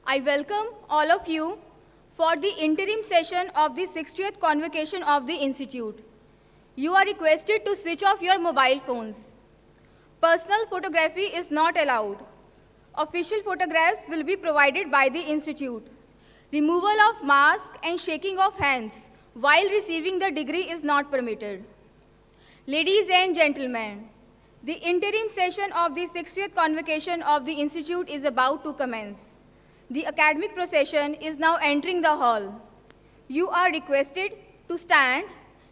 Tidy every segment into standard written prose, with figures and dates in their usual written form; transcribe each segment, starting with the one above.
I welcome all of you for the interim session of the 60th Convocation of the Institute. You are requested to switch off your mobile phones. Personal photography is not allowed. Official photographs will be provided by the Institute. Removal of mask and shaking of hands while receiving the degree is not permitted. Ladies and gentlemen, the interim session of the 60th Convocation of the Institute is about to commence. The academic procession is now entering the hall. You are requested to stand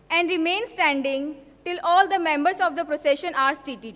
and remain standing till all the members of the procession are seated.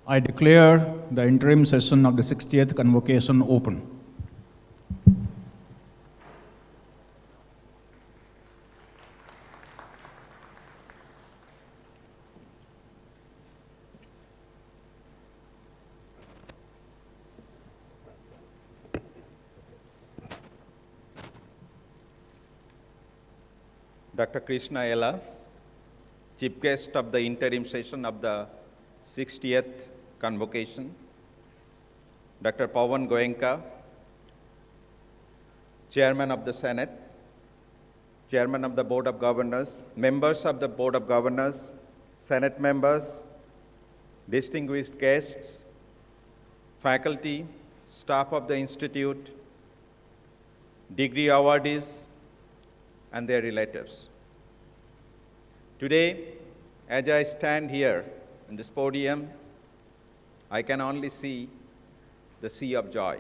I declare the interim session of the 60th Convocation open. Dr. Krishna Ella, Chief Guest of the interim session of the 60th Convocation, Dr. Pawan Goenka, Chairman of the Senate, Chairman of the Board of Governors, members of the Board of Governors, Senate members, distinguished guests, faculty, staff of the Institute, degree awardees, and their relatives. Today, as I stand here in this podium, I can only see the sea of joy.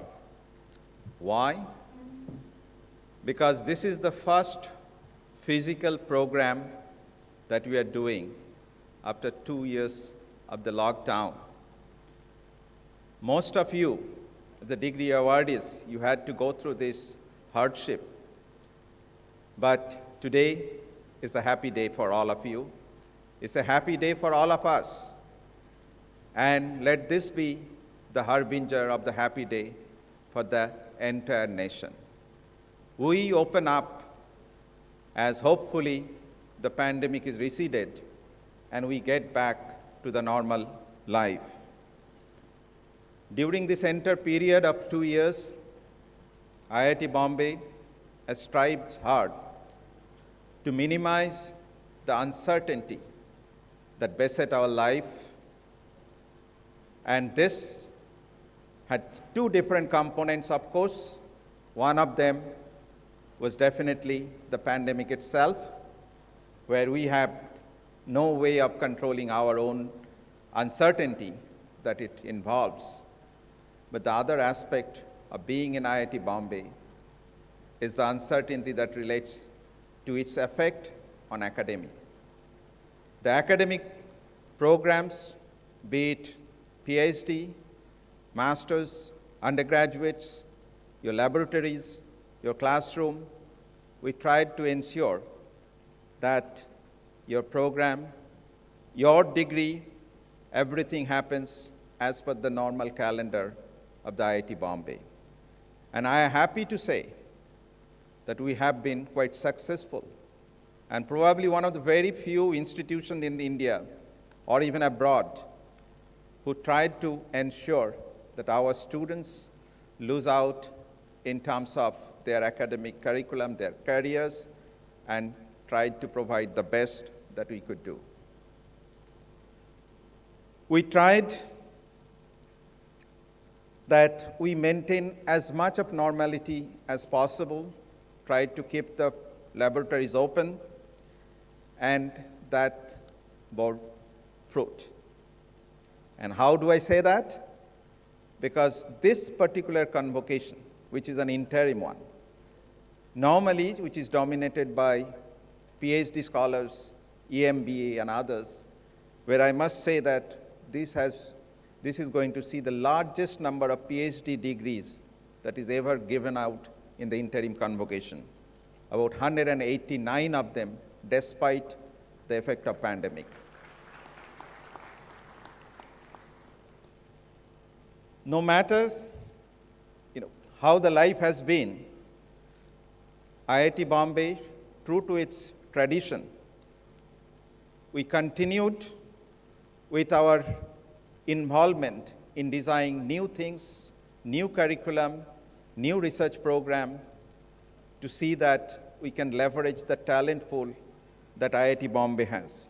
Why? Because this is the first physical program that we are doing after 2 years of the lockdown. Most of you, the degree awardees, you had to go through this hardship. But today is a happy day for all of you. It's a happy day for all of us. And let this be the harbinger of the happy day for the entire nation. We open up as hopefully the pandemic is receded and we get back to the normal life. During this entire period of 2 years, IIT Bombay has strived hard to minimize the uncertainty that beset our life. And this had two different components, of course. One of them was definitely the pandemic itself, where we have no way of controlling our own uncertainty that it involves. But the other aspect of being in IIT Bombay is the uncertainty that relates to its effect on academia. The academic programs, be it PhD, masters, undergraduates, your laboratories, your classroom, we tried to ensure that your program, your degree, everything happens as per the normal calendar of the IIT Bombay. And I am happy to say that we have been quite successful, and probably one of the very few institutions in India or even abroad who tried to ensure that our students lose out in terms of their academic curriculum, their careers, and tried to provide the best that we could do. We tried that we maintain as much of normality as possible, tried to keep the laboratories open, and that bore fruit. And how do I say that? Because this particular convocation, which is an interim one, normally, which is dominated by PhD scholars, EMBA and others, where I must say that this is going to see the largest number of PhD degrees that is ever given out in the interim convocation, about 189 of them, despite the effect of pandemic. No matter how the life has been, IIT Bombay, true to its tradition, we continued with our involvement in designing new things, new curriculum, new research program, to see that we can leverage the talent pool that IIT Bombay has.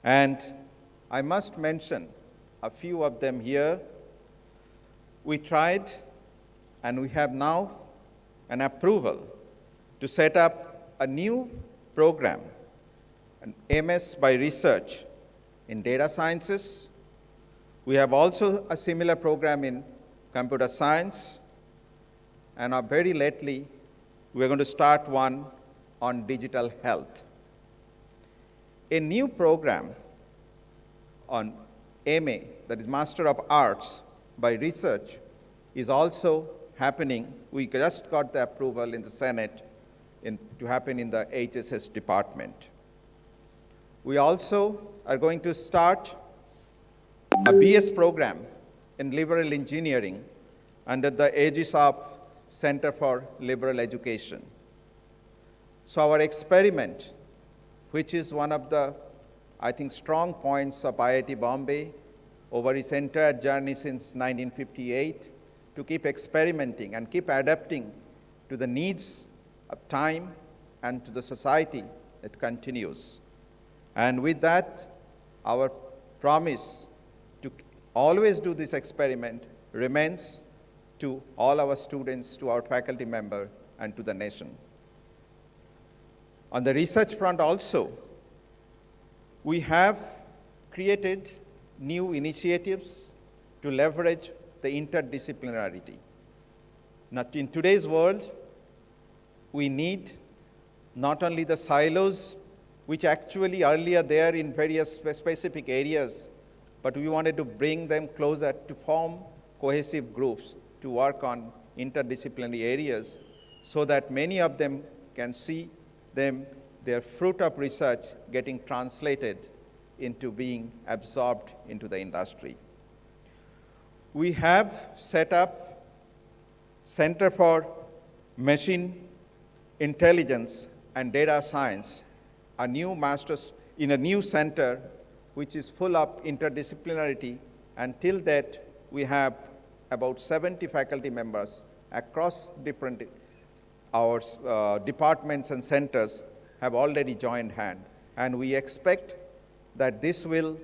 And I must mention a few of them here. We tried, and we have now an approval to set up a new program, an MS by research in data sciences. We have also a similar program in computer science, and very lately, we're going to start one on digital health. A new program on MA, that is Master of Arts by Research, is also happening. We just got the approval in the Senate to happen in the HSS department. We also are going to start a BS program in liberal engineering under the aegis of Center for Liberal Education. So our experiment, which is one of the, I think, strong points of IIT Bombay over its entire journey since 1958, to keep experimenting and keep adapting to the needs of time and to the society, it continues. And with that, our promise to always do this experiment remains to all our students, to our faculty member, and to the nation. On the research front also, we have created new initiatives to leverage the interdisciplinarity. Now, in today's world, we need not only the silos, which actually earlier there in various specific areas, but we wanted to bring them closer to form cohesive groups to work on interdisciplinary areas so that many of them can see their fruit of research getting translated into being absorbed into the industry. We have set up Center for Machine Intelligence and Data Science, a new master's in a new center which is full of interdisciplinarity. Until that, we have about 70 faculty members across different departments and centers have already joined hand. And we expect that this will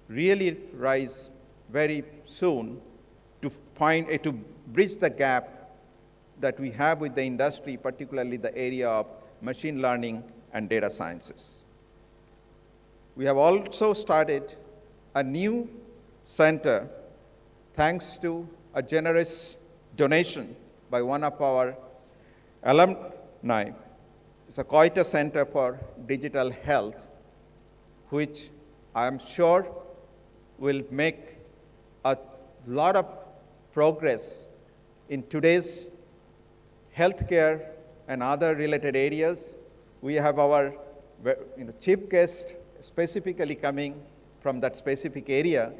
really rise very soon to bridge the gap that we have with the industry, particularly the area of machine learning and data sciences. We have also started a new center thanks to a generous donation by one of our alumni. It's a Coita Center for Digital Health, which I am sure will make a lot of progress in today's healthcare and other related areas. We have our chief guest specifically coming from that specific area,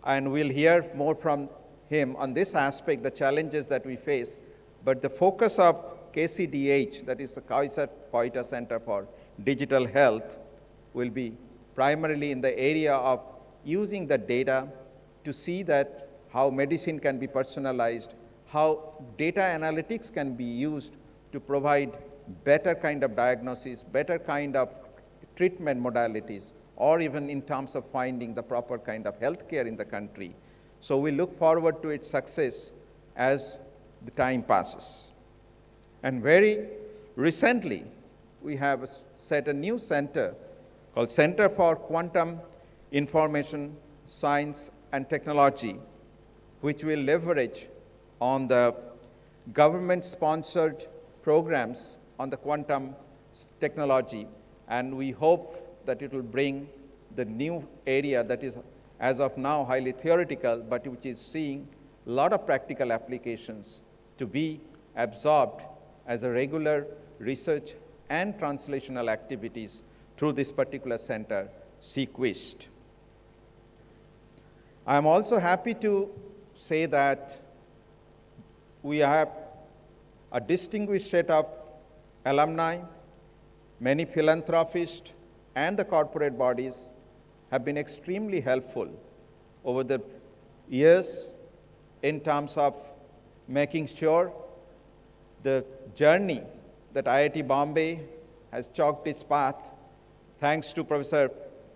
and we'll hear more from him on this aspect, the challenges that we face. But the focus of KCDH, that is the Coita Center for Digital Health, will be primarily in the area of using the data to see that how medicine can be personalized, how data analytics can be used to provide better kind of diagnosis, better kind of treatment modalities, or even in terms of finding the proper kind of healthcare in the country. So we look forward to its success as the time passes. And very recently, we have set a new center called Center for Quantum Information Science and Technology, which will leverage on the government-sponsored programs on the quantum technology. And we hope that it will bring the new area that is, as of now, highly theoretical, but which is seeing a lot of practical applications to be absorbed as a regular research and translational activities through this particular center, SeqWIST. I am also happy to say that we have a distinguished set of alumni, many philanthropists, and the corporate bodies have been extremely helpful over the years in terms of making sure the journey that IIT Bombay has chalked its path, thanks to Professor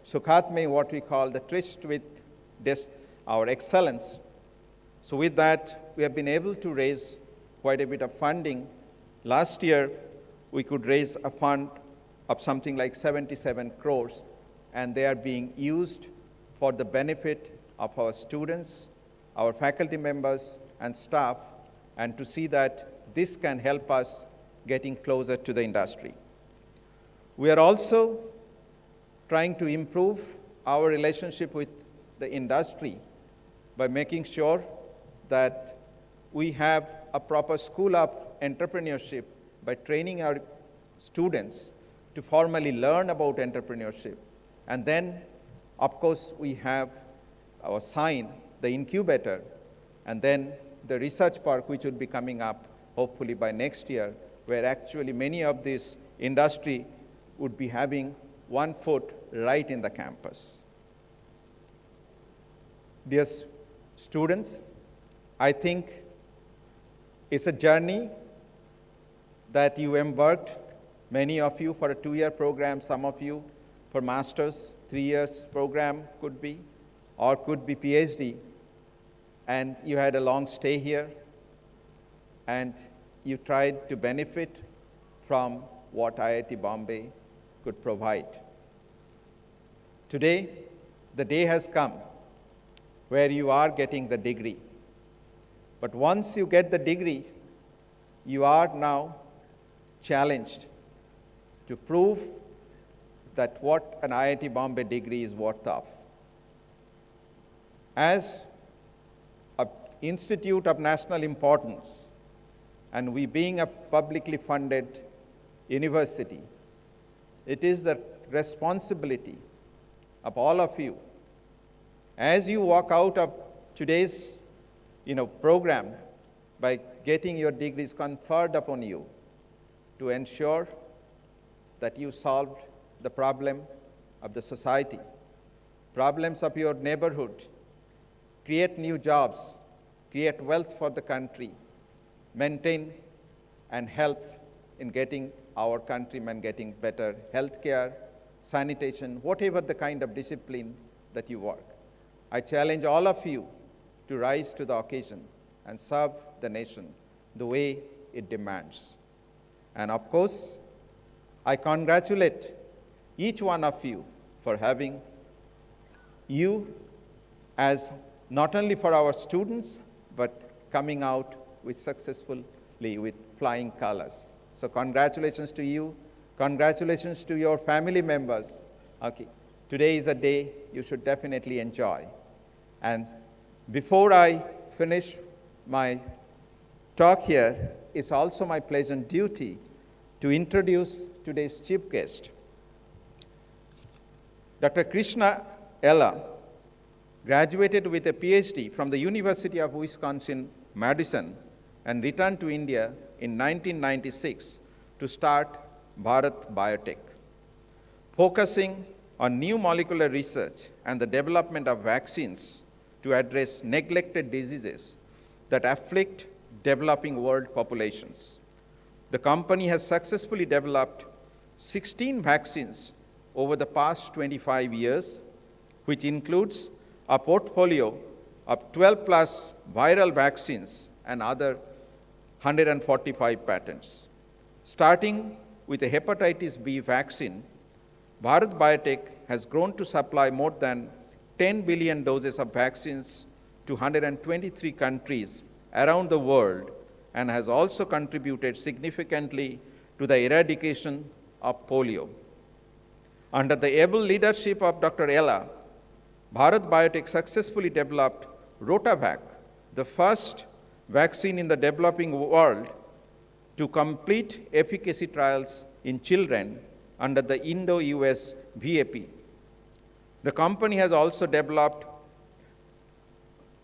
Sukhatme, what we call the tryst with our excellence. So with that, we have been able to raise quite a bit of funding. Last year, we could raise a fund of something like 77 crores, and they are being used for the benefit of our students, our faculty members, and staff, and to see that this can help us getting closer to the industry. We are also trying to improve our relationship with the the industry by making sure that we have a proper school of entrepreneurship by training our students to formally learn about entrepreneurship. And then, of course, we have our sign, the incubator, and then the research park, which would be coming up hopefully by next year, where actually many of this industry would be having 1 foot right in the campus. Dear students, I think it's a journey that you embarked, many of you for a 2-year program, some of you for master's, 3 years program could be, or could be PhD, and you had a long stay here, and you tried to benefit from what IIT Bombay could provide. Today, the day has come where you are getting the degree. But once you get the degree, you are now challenged to prove that what an IIT Bombay degree is worth of. As an institute of national importance, and we being a publicly funded university, it is the responsibility of all of you, as you walk out of today's program by getting your degrees conferred upon you, to ensure that you solved the problem of the society, problems of your neighborhood, create new jobs, create wealth for the country, maintain and help in getting our countrymen getting better health care, sanitation, whatever the kind of discipline that you work. I challenge all of you to rise to the occasion and serve the nation the way it demands. And of course, I congratulate each one of you for having you as not only for our students, but coming out with successfully with flying colors. So congratulations to you. Congratulations to your family members. Okay, today is a day you should definitely enjoy. And before I finish my talk here, it's also my pleasant duty to introduce today's chief guest. Dr. Krishna Ella graduated with a PhD from the University of Wisconsin-Madison and returned to India in 1996 to start Bharat Biotech, focusing on new molecular research and the development of vaccines to address neglected diseases that afflict developing world populations. The company has successfully developed 16 vaccines over the past 25 years, which includes a portfolio of 12 plus viral vaccines and other 145 patents. Starting with a hepatitis B vaccine, Bharat Biotech has grown to supply more than 10 billion doses of vaccines to 123 countries around the world and has also contributed significantly to the eradication of polio. Under the able leadership of Dr. Ella, Bharat Biotech successfully developed Rotavac, the first vaccine in the developing world to complete efficacy trials in children under the Indo-US VAP. The company has also developed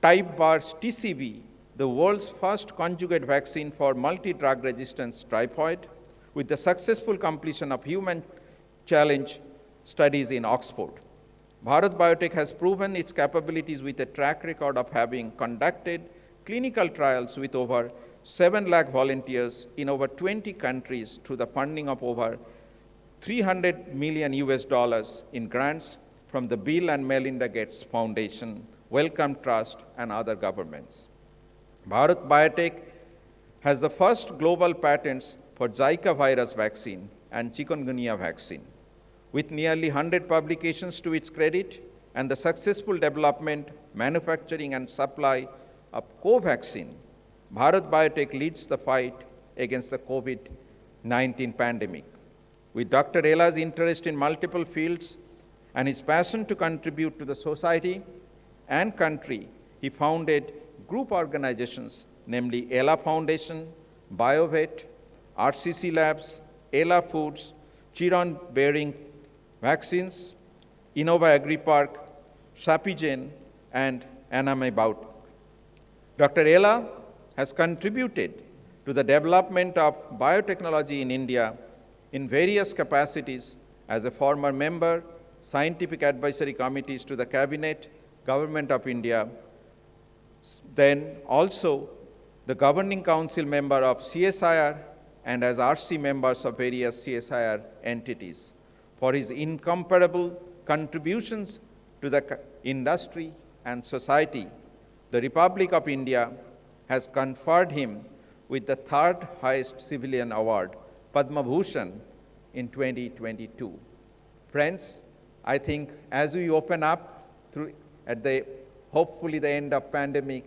type bars TCV, the world's first conjugate vaccine for multi-drug resistance typhoid, with the successful completion of human challenge studies in Oxford. Bharat Biotech has proven its capabilities with a track record of having conducted clinical trials with over 7 lakh volunteers in over 20 countries through the funding of over $300 million in grants from the Bill and Melinda Gates Foundation, Wellcome Trust, and other governments. Bharat Biotech has the first global patents for Zika virus vaccine and chikungunya vaccine. With nearly 100 publications to its credit and the successful development, manufacturing, and supply of Covaxin, Bharat Biotech leads the fight against the COVID-19 pandemic. With Dr. Ella's interest in multiple fields and his passion to contribute to the society, and country, he founded group organizations, namely ELA Foundation, BioVet, RCC Labs, ELA Foods, Chiron Bearing Vaccines, Innova AgriPark, Sapigen, and Aname Baut. Dr. Ella has contributed to the development of biotechnology in India in various capacities as a former member, scientific advisory committees to the Cabinet, Government of India, then also the governing council member of CSIR and as RC members of various CSIR entities. For his incomparable contributions to the industry and society, the Republic of India has conferred him with the third highest civilian award, Padma Bhushan, in 2022. Friends, I think as we open up hopefully the end of pandemic,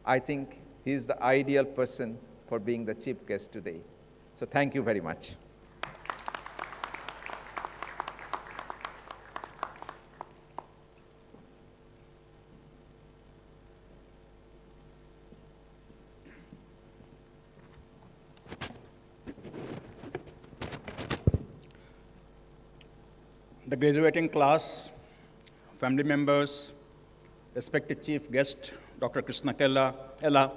I think he is the ideal person for being the chief guest today. So thank you very much. The graduating class, family members, respected chief guest, Dr. Krishna Ella,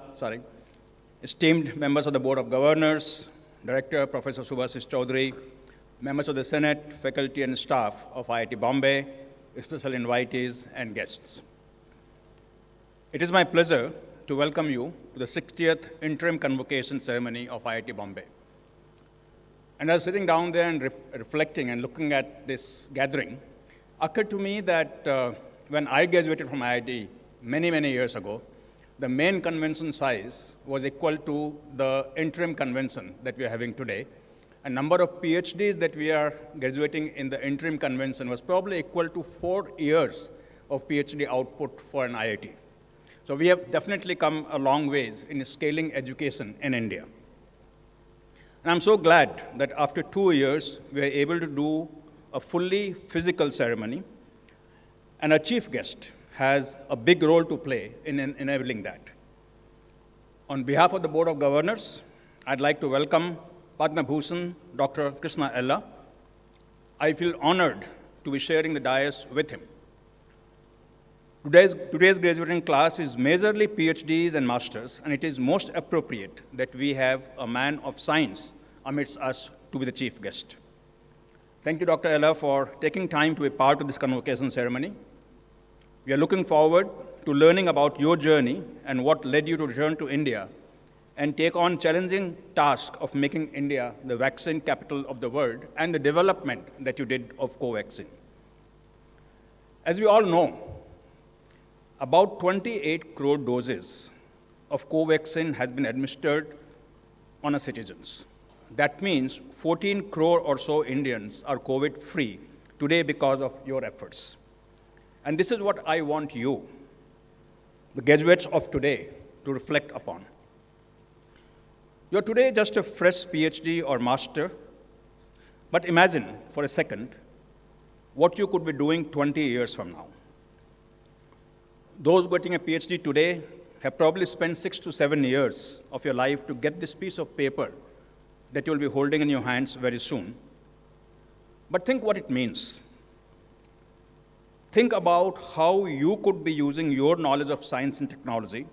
esteemed members of the Board of Governors, Director Professor Subhasis Chaudhary, members of the Senate, faculty and staff of IIT Bombay, special invitees and guests. It is my pleasure to welcome you to the 60th Interim Convocation ceremony of IIT Bombay. And I was sitting down there and reflecting and looking at this gathering, occurred to me that when I graduated from IIT many years ago, the main convention size was equal to the interim convention that we are having today. A number of PhDs that we are graduating in the interim convention was probably equal to 4 years of PhD output for an IIT. So we have definitely come a long ways in scaling education in India. And I'm so glad that after 2 years, we are able to do a fully physical ceremony, and our chief guest has a big role to play in enabling that. On behalf of the Board of Governors, I'd like to welcome Padma Bhushan, Dr. Krishna Ella. I feel honored to be sharing the dais with him. Today's graduating class is majorly PhDs and masters, and it is most appropriate that we have a man of science amidst us to be the chief guest. Thank you, Dr. Ella, for taking time to be part of this convocation ceremony. We are looking forward to learning about your journey and what led you to return to India and take on challenging task of making India the vaccine capital of the world and the development that you did of Covaxin. As we all know, about 28 crore doses of Covaxin has been administered on our citizens. That means 14 crore or so Indians are COVID-free today because of your efforts. And this is what I want you, the graduates of today, to reflect upon. You're today just a fresh PhD or master, but imagine for a second what you could be doing 20 years from now. Those getting a PhD today have probably spent 6 to 7 years of your life to get this piece of paper that you'll be holding in your hands very soon. But think what it means. Think about how you could be using your knowledge of science and technology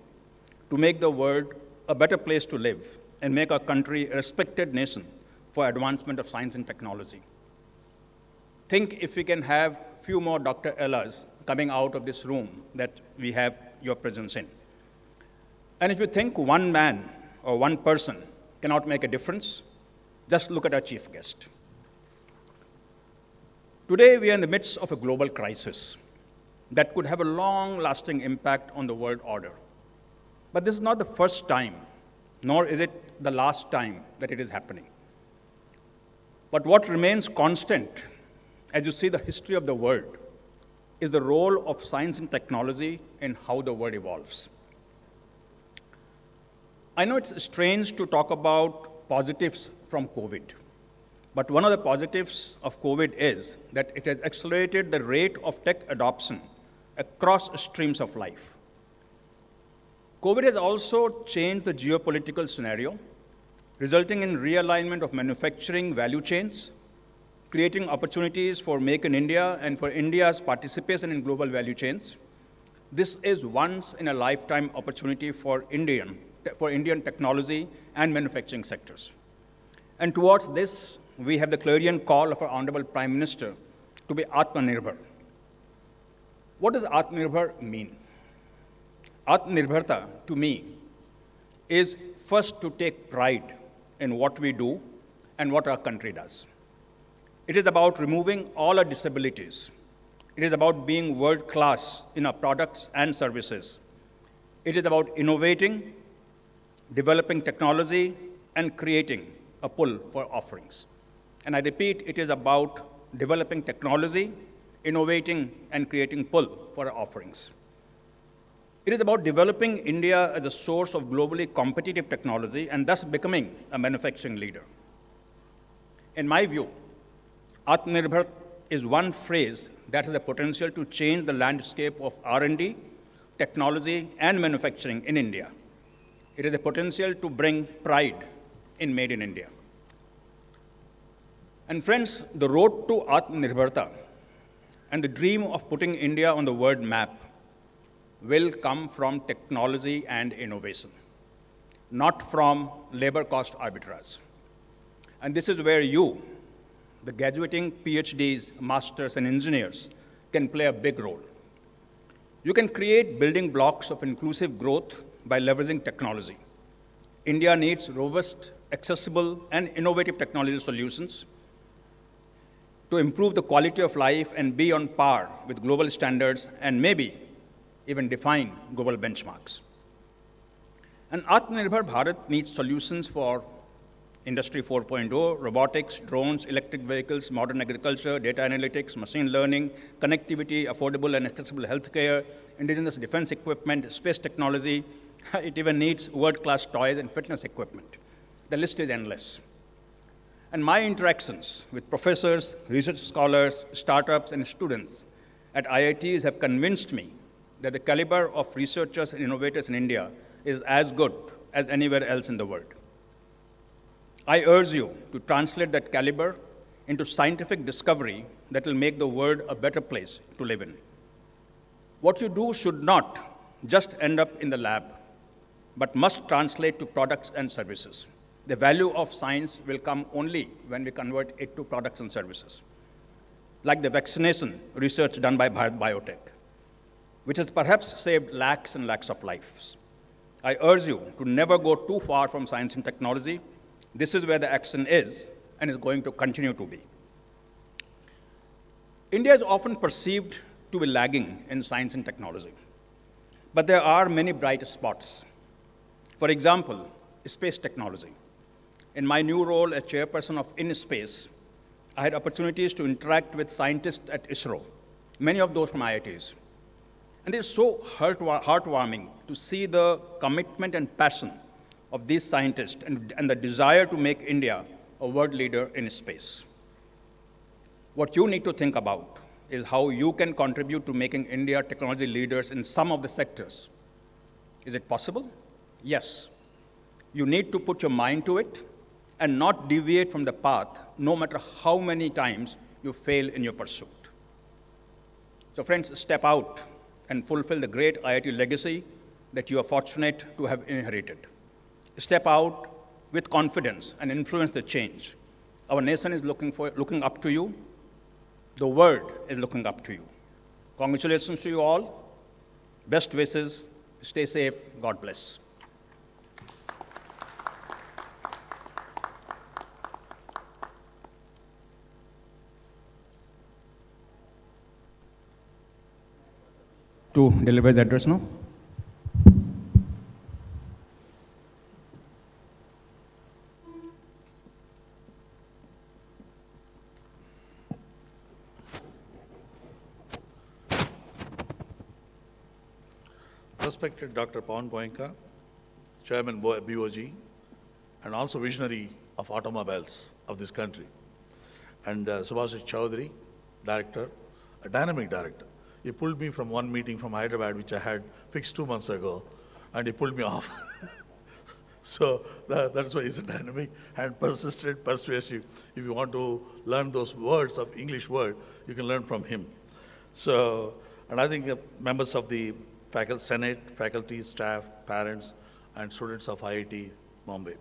to make the world a better place to live and make our country a respected nation for advancement of science and technology. Think if we can have few more Dr. Ellas coming out of this room that we have your presence in. And if you think one man or one person cannot make a difference, just look at our chief guest. Today, we are in the midst of a global crisis that could have a long-lasting impact on the world order. But this is not the first time, nor is it the last time that it is happening. But what remains constant, as you see the history of the world, is the role of science and technology in how the world evolves. I know it's strange to talk about positives from COVID, but one of the positives of COVID is that it has accelerated the rate of tech adoption across streams of life. COVID has also changed the geopolitical scenario, resulting in realignment of manufacturing value chains, creating opportunities for Make in India and for India's participation in global value chains. This is once in a lifetime opportunity for Indian technology and manufacturing sectors. And towards this, we have the clarion call of our Honorable Prime Minister to be Atmanirbhar. What does Atmanirbhar mean? Atmanirbharta, to me, is first to take pride in what we do and what our country does. It is about removing all our disabilities. It is about being world-class in our products and services. It is about innovating, developing technology, and creating a pull for offerings. And I repeat, it is about developing technology, innovating, and creating pull for our offerings. It is about developing India as a source of globally competitive technology and thus becoming a manufacturing leader. In my view, Atmanirbhar is one phrase that has the potential to change the landscape of R&D, technology, and manufacturing in India. It has the potential to bring pride in Made in India. And friends, the road to Atmanirbharta and the dream of putting India on the world map will come from technology and innovation, not from labor cost arbitrage. And this is where you, the graduating PhDs, masters, and engineers, can play a big role. You can create building blocks of inclusive growth by leveraging technology. India needs robust, accessible, and innovative technology solutions to improve the quality of life and be on par with global standards and maybe even define global benchmarks. And Atmanirbhar Bharat needs solutions for Industry 4.0, robotics, drones, electric vehicles, modern agriculture, data analytics, machine learning, connectivity, affordable and accessible healthcare, indigenous defense equipment, space technology. It even needs world-class toys and fitness equipment. The list is endless. And my interactions with professors, research scholars, startups, and students at IITs have convinced me that the caliber of researchers and innovators in India is as good as anywhere else in the world. I urge you to translate that caliber into scientific discovery that will make the world a better place to live in. What you do should not just end up in the lab, but must translate to products and services. The value of science will come only when we convert it to products and services, like the vaccination research done by Bharat Biotech, which has perhaps saved lakhs and lakhs of lives. I urge you to never go too far from science and technology. This is where the action is and is going to continue to be. India is often perceived to be lagging in science and technology, but there are many bright spots. For example, space technology. In my new role as chairperson of InSpace, I had opportunities to interact with scientists at ISRO, many of those from IITs. And it is so heartwarming to see the commitment and passion of these scientists and the desire to make India a world leader in space. What you need to think about is how you can contribute to making India technology leaders in some of the sectors. Is it possible? Yes. You need to put your mind to it and not deviate from the path, no matter how many times you fail in your pursuit. So friends, step out and fulfill the great IIT legacy that you are fortunate to have inherited. Step out with confidence and influence the change. Our nation is looking up to you. The world is looking up to you. Congratulations to you all. Best wishes. Stay safe. God bless. To deliver the address now. Respected Dr. Pawan Goenka, Chairman BOG, and also visionary of automobiles of this country, and Subhash Chaudhary, Director, a dynamic director. He pulled me from one meeting from Hyderabad, which I had fixed 2 months ago, and he pulled me off. So that's why he's dynamic and persistent, persuasive. If you want to learn those words of English word, you can learn from him. So, and I think members of the faculty, Senate, faculty, staff, parents, and students of IIT Bombay.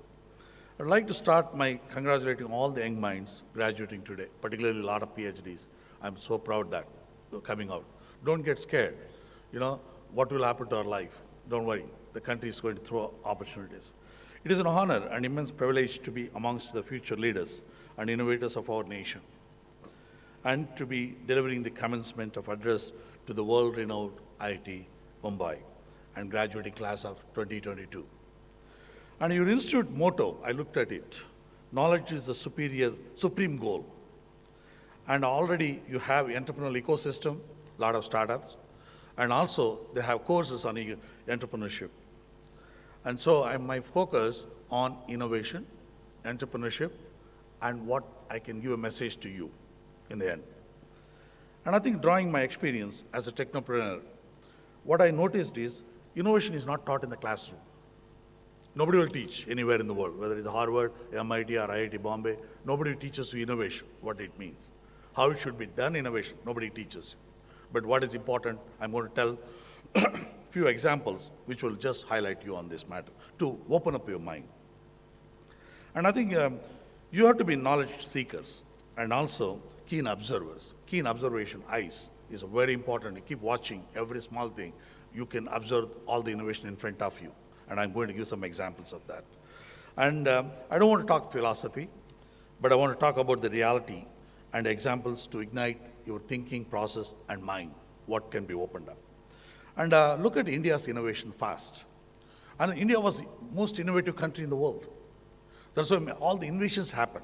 I'd like to start by congratulating all the young minds graduating today, particularly a lot of PhDs. I'm so proud that they're coming out. Don't get scared. You know, what will happen to our life? Don't worry. The country is going to throw opportunities. It is an honor and immense privilege to be amongst the future leaders and innovators of our nation, and to be delivering the commencement of address to the world-renowned IIT Bombay and graduating class of 2022. And your institute motto, I looked at it, knowledge is the supreme goal. And already you have entrepreneurial ecosystem, a lot of startups, and also they have courses on entrepreneurship. And so my focus on innovation, entrepreneurship, and what I can give a message to you in the end. And I think drawing my experience as a technopreneur, what I noticed is innovation is not taught in the classroom. Nobody will teach anywhere in the world, whether it's Harvard, MIT, or IIT Bombay. Nobody teaches you innovation, what it means. How it should be done, innovation, nobody teaches you. But what is important, I'm going to tell few examples which will just highlight you on this matter to open up your mind. And I think you have to be knowledge seekers and also keen observers. Keen observation, eyes, is very important. You keep watching every small thing. You can observe all the innovation in front of you. And I'm going to give some examples of that. And I don't want to talk philosophy, but I want to talk about the reality and examples to ignite your thinking process and mind, what can be opened up. And look at India's innovation fast. And India was the most innovative country in the world. That's why all the innovations happen.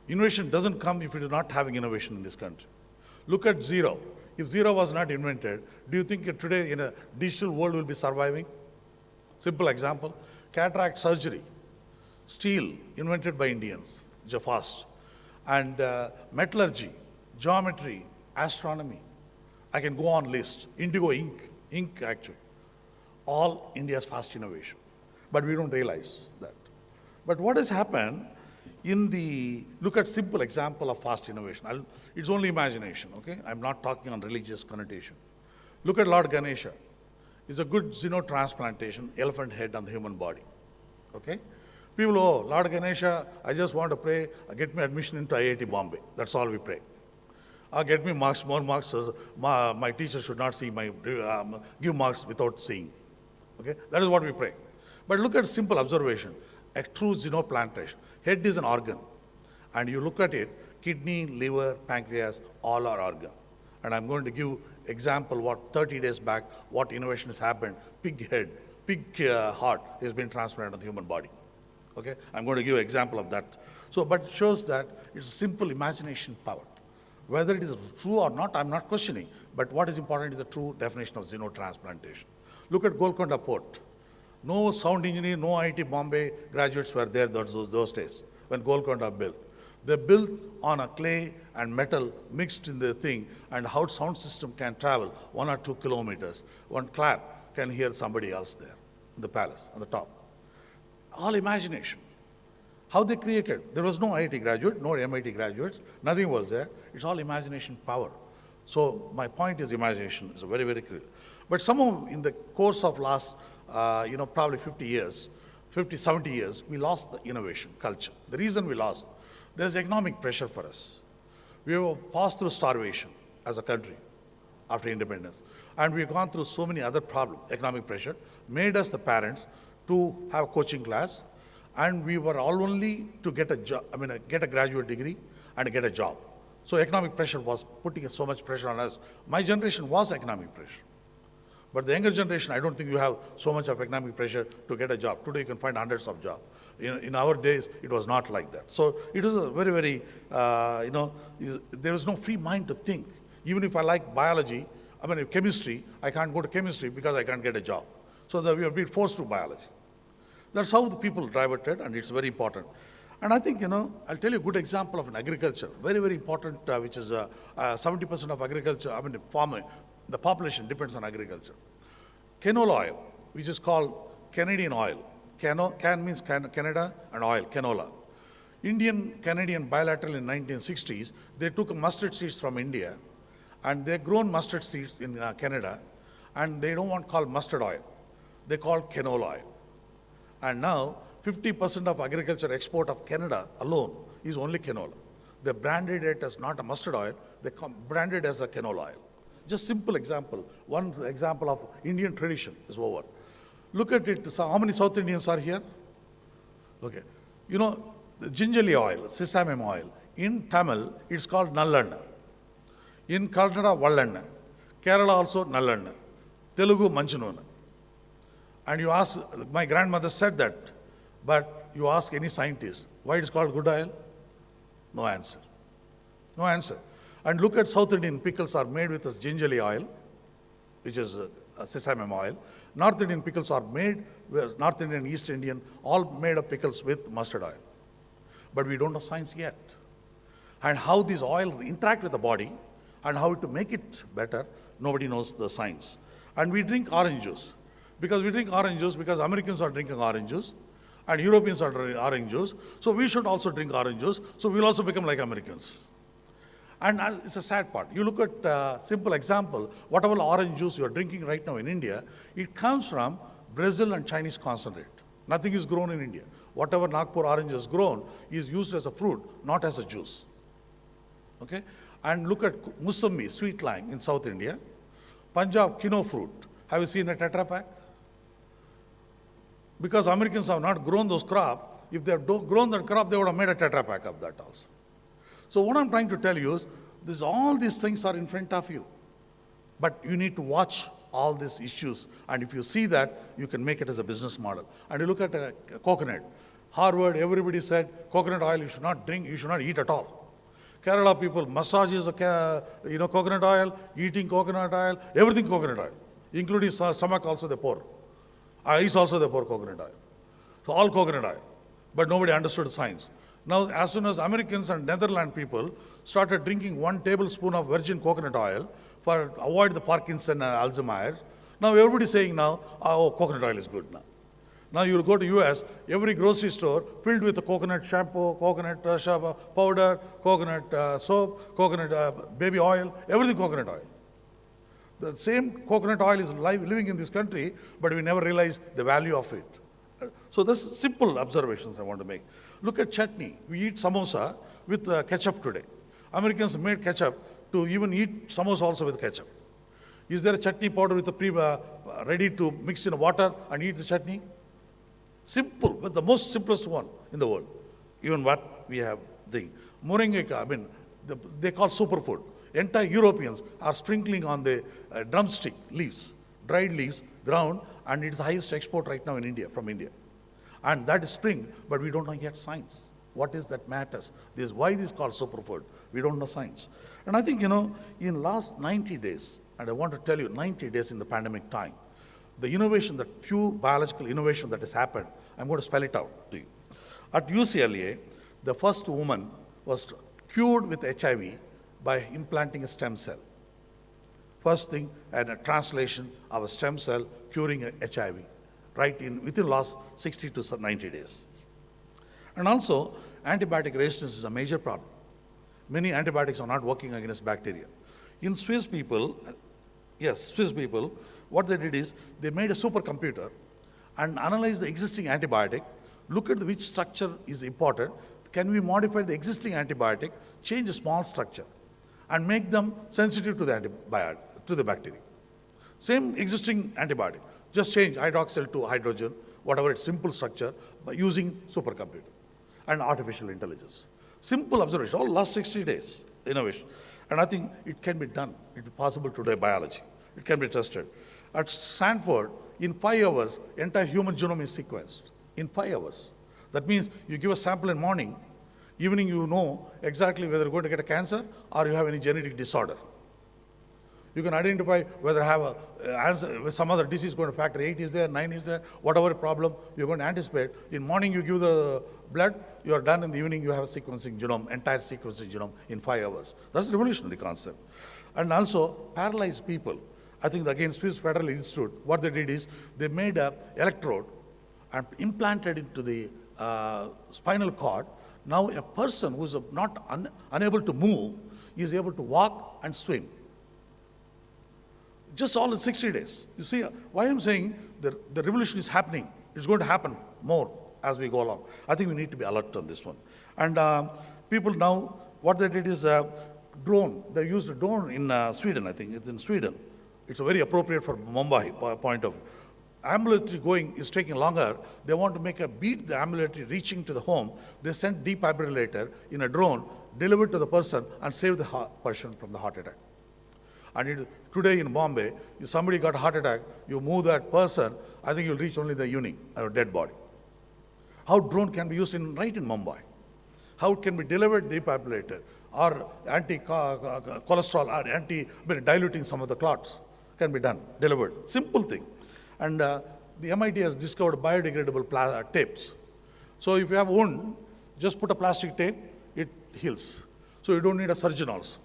Innovation doesn't come if you do not having innovation in this country. Look at zero. If zero was not invented, do you think today in a digital world will be surviving? Simple example, cataract surgery, steel invented by Indians, fast, and metallurgy, geometry, astronomy. I can go on list. Indigo ink actually. All India's fast innovation. But we don't realize that. But what has happened look at simple example of fast innovation. It's only imagination, okay? I'm not talking on religious connotation. Look at Lord Ganesha. It's a good xenotransplantation, elephant head on the human body, okay? People, oh, Lord Ganesha, I just want to pray, get me admission into IIT Bombay. That's all we pray. Get me marks, more marks, so my teacher should not see give marks without seeing. Okay, that is what we pray. But look at simple observation, a true xenoplantation. Head is an organ, and you look at it, kidney, liver, pancreas, all are organ. And I'm going to give example what 30 days back, what innovation has happened, pig head, pig heart has been transplanted on the human body. Okay, I'm going to give an example of that. So, but it shows that it's simple imagination power. Whether it is true or not, I'm not questioning. But what is important is the true definition of xenotransplantation. Look at Golconda Port. No sound engineer, no IIT Bombay graduates were there those days when Golconda built. They built on a clay and metal mixed in the thing, and how sound system can travel 1 or 2 kilometers. One clap can hear somebody else there in the palace on the top. All imagination. How they created. There was no IIT graduate, no MIT graduates, nothing was there. It's all imagination power. So my point is imagination is very, very clear. But somehow in the course of last, probably 50 years, 50, 70 years, we lost the innovation culture. The reason we lost, there's economic pressure for us. We have passed through starvation as a country after independence. And we've gone through so many other problems. Economic pressure made us, the parents, to have a coaching class, and we were all only to get a job, get a graduate degree and get a job. So economic pressure was putting so much pressure on us. My generation was economic pressure. But the younger generation, I don't think you have so much of economic pressure to get a job. Today you can find hundreds of jobs. In our days, it was not like that. So it was a very, very, there was no free mind to think. Even if I like biology, chemistry, I can't go to chemistry because I can't get a job. So that we are being forced to biology. That's how the people diverted, and it's very important. And I think, I'll tell you a good example of an agriculture, very, very important, which is 70% of agriculture, farming, the population depends on agriculture. Canola oil, which is called Canadian oil. Can means Canada and oil, canola. Indian-Canadian bilateral in 1960s, they took mustard seeds from India, and they've grown mustard seeds in Canada, and they don't want called mustard oil. They call canola oil. And now, 50% of agriculture export of Canada alone is only canola. They branded it as not a mustard oil, they branded it as a canola oil. Just simple example. One example of Indian tradition is over. Look at it. So how many South Indians are here? Okay. The gingerly oil, sesame oil. In Tamil, it's called Nallanna. In Kannada, Vallanna. Kerala also Nallanna. Telugu, Manchinuna. And you ask, my grandmother said that, but you ask any scientist, why it's called good oil? No answer. No answer. And look at South Indian pickles are made with this gingerly oil, which is sesame oil. North Indian pickles are made, North Indian, East Indian, all made of pickles with mustard oil. But we don't know science yet. And how these oil interact with the body and how to make it better, nobody knows the science. And we drink orange juice. Because we drink orange juice because Americans are drinking orange juice and Europeans are drinking orange juice. So we should also drink orange juice. So we'll also become like Americans. And it's a sad part. You look at a simple example, whatever orange juice you are drinking right now in India, it comes from Brazil and Chinese concentrate. Nothing is grown in India. Whatever Nagpur orange is grown is used as a fruit, not as a juice. Okay? And look at Musambi, sweet lime in South India. Punjab, kino fruit. Have you seen a Tetra Pak? Because Americans have not grown those crop. If they have grown that crop, they would have made a Tetra Pak of that also. So what I'm trying to tell you is, all these things are in front of you. But you need to watch all these issues. And if you see that, you can make it as a business model. And you look at coconut. Harvard, everybody said, coconut oil you should not drink, you should not eat at all. Kerala people, massages, coconut oil, eating coconut oil, everything coconut oil. Including stomach also they pour. Eyes also they pour coconut oil. So all coconut oil. But nobody understood science. Now, as soon as Americans and Netherlands people started drinking 1 tablespoon of virgin coconut oil for avoid the Parkinson and Alzheimer's, now everybody is saying now, oh, coconut oil is good now. Now you will go to US, every grocery store filled with the coconut shampoo, coconut powder, coconut soap, coconut baby oil, everything coconut oil. The same coconut oil is living in this country, but we never realize the value of it. So there's simple observations I want to make. Look at chutney. We eat samosa with ketchup today. Americans made ketchup to even eat samosa also with ketchup. Is there a chutney powder with a ready to mix in water and eat the chutney? Simple, but the most simplest one in the world. Even what we have thing. Moringa, they call superfood. Entire Europeans are sprinkling on the drumstick leaves, dried leaves, ground, and it is the highest export right now in India, from India. And that is spring, but we don't know yet science. What is that matters? This is why this is called superfood. We don't know science. And I think, in last 90 days, and I want to tell you, 90 days in the pandemic time, the innovation, the few biological innovation that has happened, I'm going to spell it out to you. At UCLA, the first woman was cured with HIV by implanting a stem cell. First thing, and a translation of a stem cell curing HIV, right within last 60 to 90 days. And also, antibiotic resistance is a major problem. Many antibiotics are not working against bacteria. In Swiss people, what they did is, they made a supercomputer and analyzed the existing antibiotic, look at which structure is important, can we modify the existing antibiotic, change a small structure, and make them sensitive to the bacteria. Same existing antibiotic, just change hydroxyl to hydrogen, whatever its simple structure, by using supercomputer and artificial intelligence. Simple observation, all last 60 days, innovation. And I think it can be done. It is possible today, biology. It can be tested. At Stanford, in 5 hours, entire human genome is sequenced. In 5 hours. That means you give a sample in morning, evening you know exactly whether you're going to get a cancer or you have any genetic disorder. You can identify whether have a answer, some other disease going to factor 8 is there, 9 is there, whatever problem you're going to anticipate. In morning you give the blood, you are done. In the evening you have a sequencing genome, entire sequencing genome in 5 hours. That's a revolutionary concept. And also paralyzed people. I think again Swiss Federal Institute, what they did is they made an electrode and implanted into the spinal cord. Now a person who is unable to move is able to walk and swim. Just all in 60 days. You see, why I'm saying the revolution is happening. It's going to happen more as we go along. I think we need to be alert on this one. And people now, what they did is drone. They used a drone in Sweden, I think. It's in Sweden. It's very appropriate for Mumbai point of view. Ambulatory going is taking longer. They want to beat the ambulatory reaching to the home. They send defibrillator in a drone, delivered to the person, and save the person from the heart attack. And today in Bombay, if somebody got a heart attack, you move that person, I think you'll reach only the evening, or dead body. How drone can be used right in Mumbai? How it can be delivered defibrillator or anti-cholesterol, diluting some of the clots can be done, delivered. Simple thing. And the MIT has discovered biodegradable tapes. So if you have a wound, just put a plastic tape, it heals. So you don't need a surgeon also.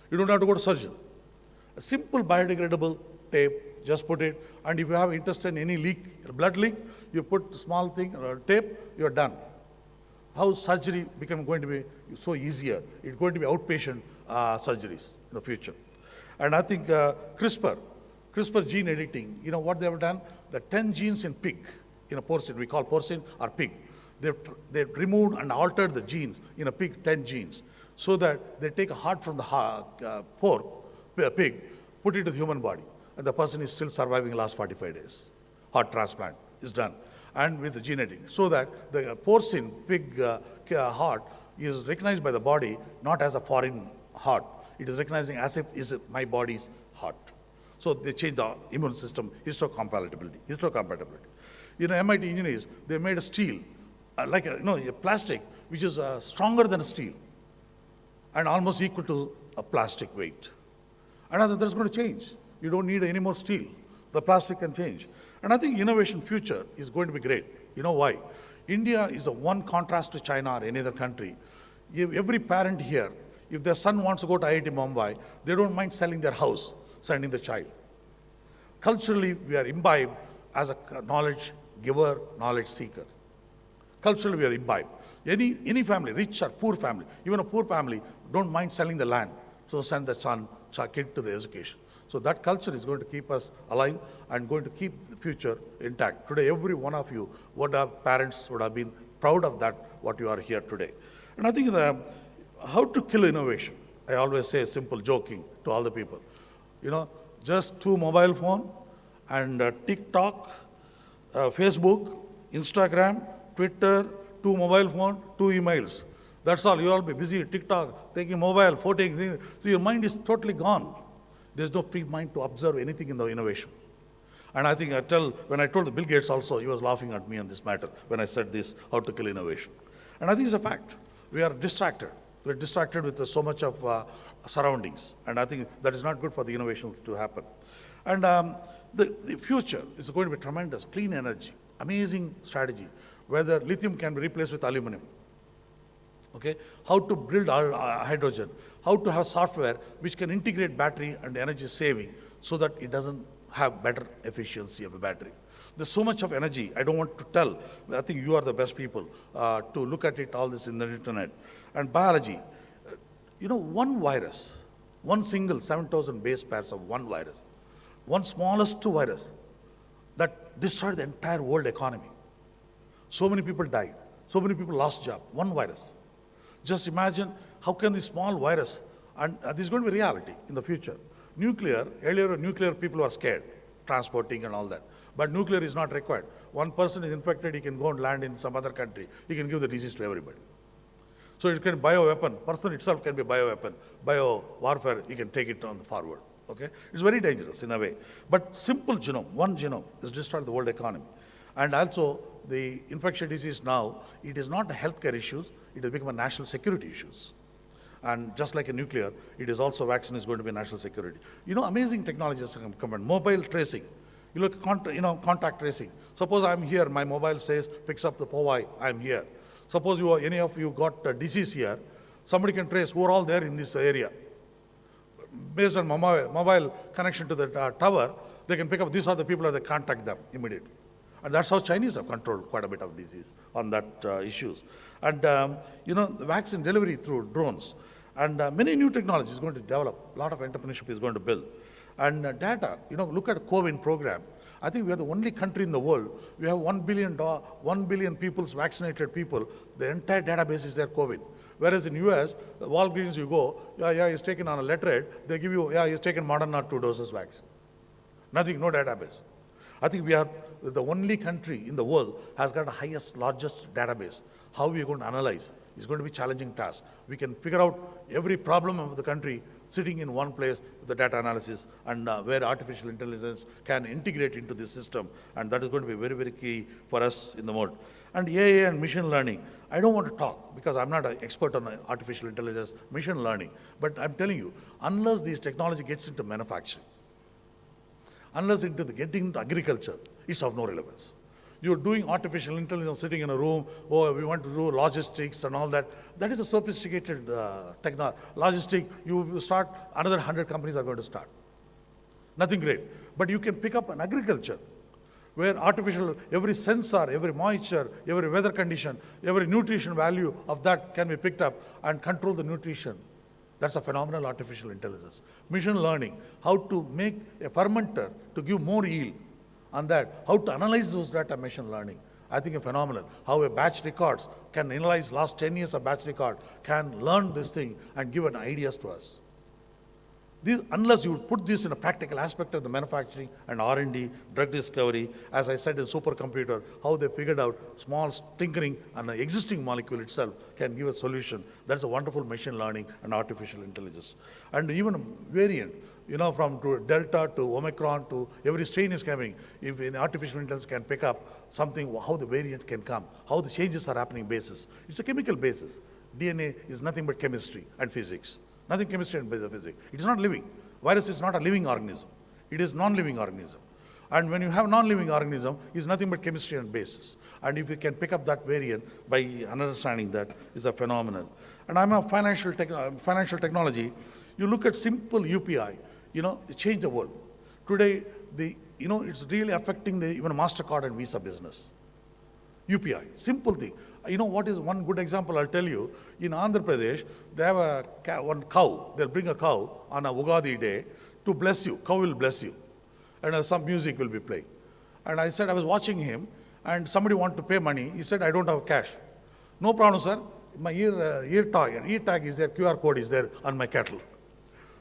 You don't have to go to surgeon. A simple biodegradable tape, just put it, and if you have intestine, any leak, blood leak, you put a small thing, or tape, you're done. How surgery going to be so easier? It's going to be outpatient surgeries in the future. And I think CRISPR gene editing, you know what they have done? The 10 genes in pig, in a porcine, we call porcine or pig. They've removed and altered the genes in a pig, 10 genes, so that they take a heart from the pig, put it to the human body, and the person is still surviving the last 45 days. Heart transplant is done, and with the gene editing, so that the porcine pig heart is recognized by the body not as a foreign heart. It is recognizing as if is my body's heart. So they change the immune system, histocompatibility. You know, MIT engineers, they made a steel, like a plastic, which is stronger than a steel, and almost equal to a plastic weight. And I think that's going to change. You don't need any more steel. The plastic can change. And I think innovation future is going to be great. You know why? India is a one contrast to China or any other country. Every parent here, if their son wants to go to IIT Bombay, they don't mind selling their house, sending the child. Culturally, we are imbibed as a knowledge giver, knowledge seeker. Culturally, we are imbibed. Any family, rich or poor family, even a poor family, don't mind selling the land, so send the kid to the education. So that culture is going to keep us alive and going to keep the future intact. Today, every one of you, parents would have been proud of that, what you are here today. And I think how to kill innovation. I always say simple joking to all the people. You know, just 2 mobile phone and TikTok, Facebook, Instagram, Twitter, 2 mobile phone, 2 emails. That's all. You all be busy TikTok, taking mobile, photoing. So your mind is totally gone. There's no free mind to observe anything in the innovation. And I think when I told Bill Gates also, he was laughing at me on this matter when I said this, how to kill innovation. And I think it's a fact. We are distracted. We're distracted with so much of surroundings. And I think that is not good for the innovations to happen. And the future is going to be tremendous. Clean energy, amazing strategy, whether lithium can be replaced with aluminum. Okay, how to build hydrogen, how to have software which can integrate battery and energy saving so that it doesn't have better efficiency of a battery. There's so much of energy, I don't want to tell. I think you are the best people to look at it, all this in the internet. And biology, you know, one virus, one single 7,000 base pairs of one virus, one smallest virus that destroyed the entire world economy. So many people died, so many people lost job, one virus. Just imagine how can this small virus, and this is going to be reality in the future. Earlier nuclear people were scared, transporting and all that. But nuclear is not required. One person is infected, he can go and land in some other country. He can give the disease to everybody. So it can be bioweapon. Person itself can be bioweapon. Bio-warfare, he can take it on the forward. Okay? It's very dangerous in a way. But simple genome, one genome, has destroyed the world economy. And also, the infectious disease now, it is not a healthcare issues, it has become a national security issues. And just like a nuclear, it is also vaccine is going to be national security. You know, amazing technologies have come in. Mobile tracing. You look at contact tracing. Suppose I'm here, my mobile says, picks up the Powai, I'm here. Suppose any of you got a disease here, somebody can trace who are all there in this area. Based on mobile connection to the tower, they can pick up these are the people and they contact them immediately. And that's how Chinese have controlled quite a bit of disease on that issues. And the vaccine delivery through drones. And many new technologies is going to develop. A lot of entrepreneurship is going to build. And data, look at the COVID program. I think we are the only country in the world. We have 1 billion people's vaccinated people. The entire database is their COVID. Whereas in US, Walgreens, you go, he's taken on a letterhead. They give you, he's taken Moderna 2 doses vaccine. Nothing, no database. I think we are the only country in the world has got the highest, largest database. How we are going to analyze is going to be a challenging task. We can figure out every problem of the country sitting in one place with the data analysis and where artificial intelligence can integrate into the system. And that is going to be very, very key for us in the mode. And AI and machine learning, I don't want to talk because I'm not an expert on artificial intelligence, machine learning. But I'm telling you, unless this technology gets into manufacturing, unless getting into agriculture, it's of no relevance. You're doing artificial intelligence sitting in a room, we want to do logistics and all that. That is a sophisticated technology. Logistic, you start, another 100 companies are going to start. Nothing great. But you can pick up an agriculture where every sensor, every moisture, every weather condition, every nutrition value of that can be picked up and control the nutrition. That's a phenomenal artificial intelligence. Machine learning, how to make a fermenter to give more yield on that, how to analyze those data, machine learning. I think a phenomenal. How a batch records can analyze last 10 years of batch record, can learn this thing and give an ideas to us. Unless you put this in a practical aspect of the manufacturing and R&D, drug discovery, as I said in supercomputer, how they figured out small tinkering on the existing molecule itself can give a solution. That's a wonderful machine learning and artificial intelligence. And even a variant, from Delta to Omicron to every strain is coming. If an artificial intelligence can pick up something, how the variant can come, how the changes are happening basis. It's a chemical basis. DNA is nothing but chemistry and physics. Nothing chemistry and physics. It's not living. Virus is not a living organism. It is non-living organism. And when you have non-living organism, it's nothing but chemistry and basis. And if you can pick up that variant by understanding that, is a phenomenon. And I'm a financial technology. You look at simple UPI, it changed the world. Today, it's really affecting even MasterCard and Visa business. UPI, simple thing. What is one good example I'll tell you? In Andhra Pradesh, they have one cow. They'll bring a cow on a Ugadi day to bless you. Cow will bless you. And some music will be playing. And I said, I was watching him, and somebody wanted to pay money. He said, I don't have cash. No problem, sir. My ear tag is there, QR code is there on my cattle.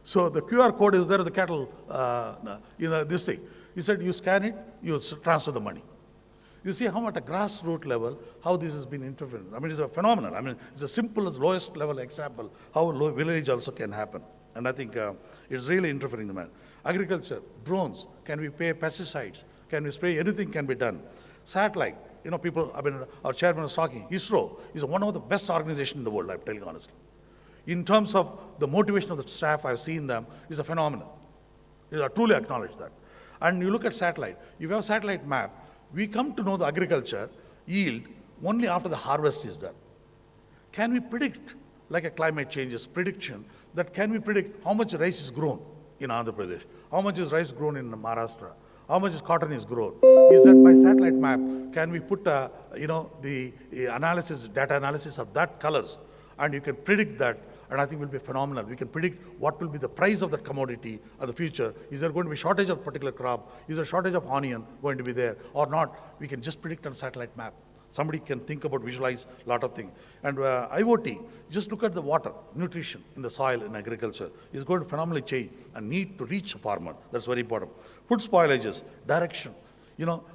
So the QR code is there on the cattle, this thing. He said, you scan it, you transfer the money. You see how at a grassroots level, how this has been interfered. It's a phenomenon. It's the simplest, lowest level example, how village also can happen. And I think it's really interfering the man. Agriculture, drones, can we pay pesticides? Can we spray? Anything can be done. Satellite, our chairman was talking, ISRO is one of the best organizations in the world, I'm telling you honestly. In terms of the motivation of the staff, I've seen them, is a phenomenon. I truly acknowledge that. And you look at satellite, if you have a satellite map, we come to know the agriculture yield only after the harvest is done. Can we predict, like a climate changes prediction, that can we predict how much rice is grown in Andhra Pradesh? How much is rice grown in Maharashtra? How much is cotton is grown? Is that by satellite map, can we put the data analysis of that colors, and you can predict that, and I think will be phenomenal. We can predict what will be the price of that commodity of the future. Is there going to be shortage of particular crop? Is there shortage of onion going to be there or not? We can just predict on satellite map. Somebody can think about, visualize a lot of things. And IoT, just look at the water, nutrition in the soil in agriculture is going to phenomenally change and need to reach a farmer. That's very important. Food spoilages, direction.